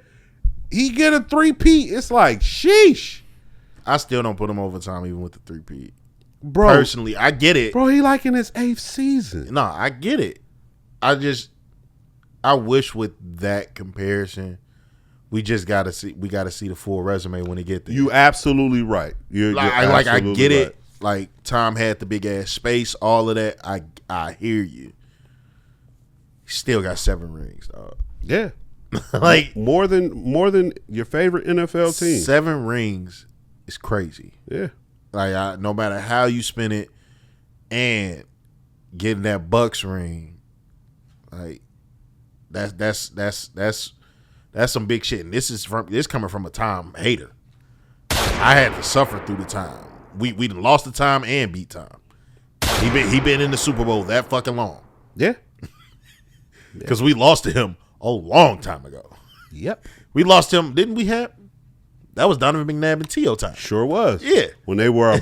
He get a 3-peat. It's like, sheesh. I still don't put him over Tom even with the 3-peat. Bro. Personally, I get it. Bro, he like in his 8th season. No, I get it. I wish with that comparison, we gotta see the full resume when he get there. You absolutely right. You're I get right. it. Like Tom had the big ass space, all of that. I hear you. He still got 7 rings, dog. Yeah. Like more than your favorite NFL team. 7 rings is crazy. Yeah. Like no matter how you spin it, and getting that Bucks ring, like that's some big shit. And this coming from a Tom hater. I had to suffer through the time. We done lost the time and beat time. He been in the Super Bowl that fucking long. Yeah. Because we lost to him a long time ago. Yep. We lost him, didn't we have? That was Donovan McNabb and T.O. time. Sure was. Yeah. When they were a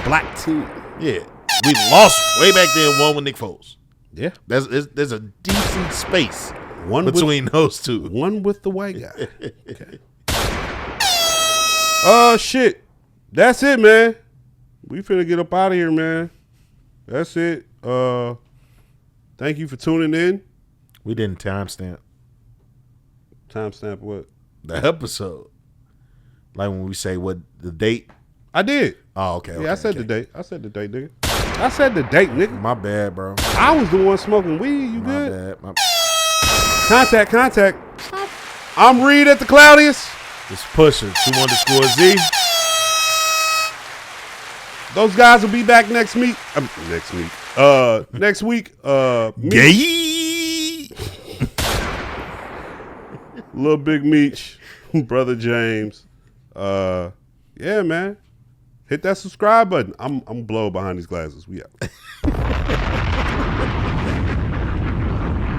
black team. Yeah. We lost way back then, won with Nick Foles. Yeah. There's a decent space One between those two. One with the white guy. Okay. Shit. That's it, man. We finna get up out of here, man. That's it. Thank you for tuning in. We didn't timestamp Timestamp what? the episode. Like when we say what the date. I did. Oh, okay. Yeah, I said the date. I said the date, nigga. I said the date, nigga. My bad, bro. I was the one smoking weed. You My good? bad. Contact. I'm Reed at the Cloudiest. It's Pusher 2_Z. Those guys will be back next week. Next week. Gay. Little Big Meech, Brother James. Yeah, man. Hit that subscribe button. I'm blow behind these glasses. We out.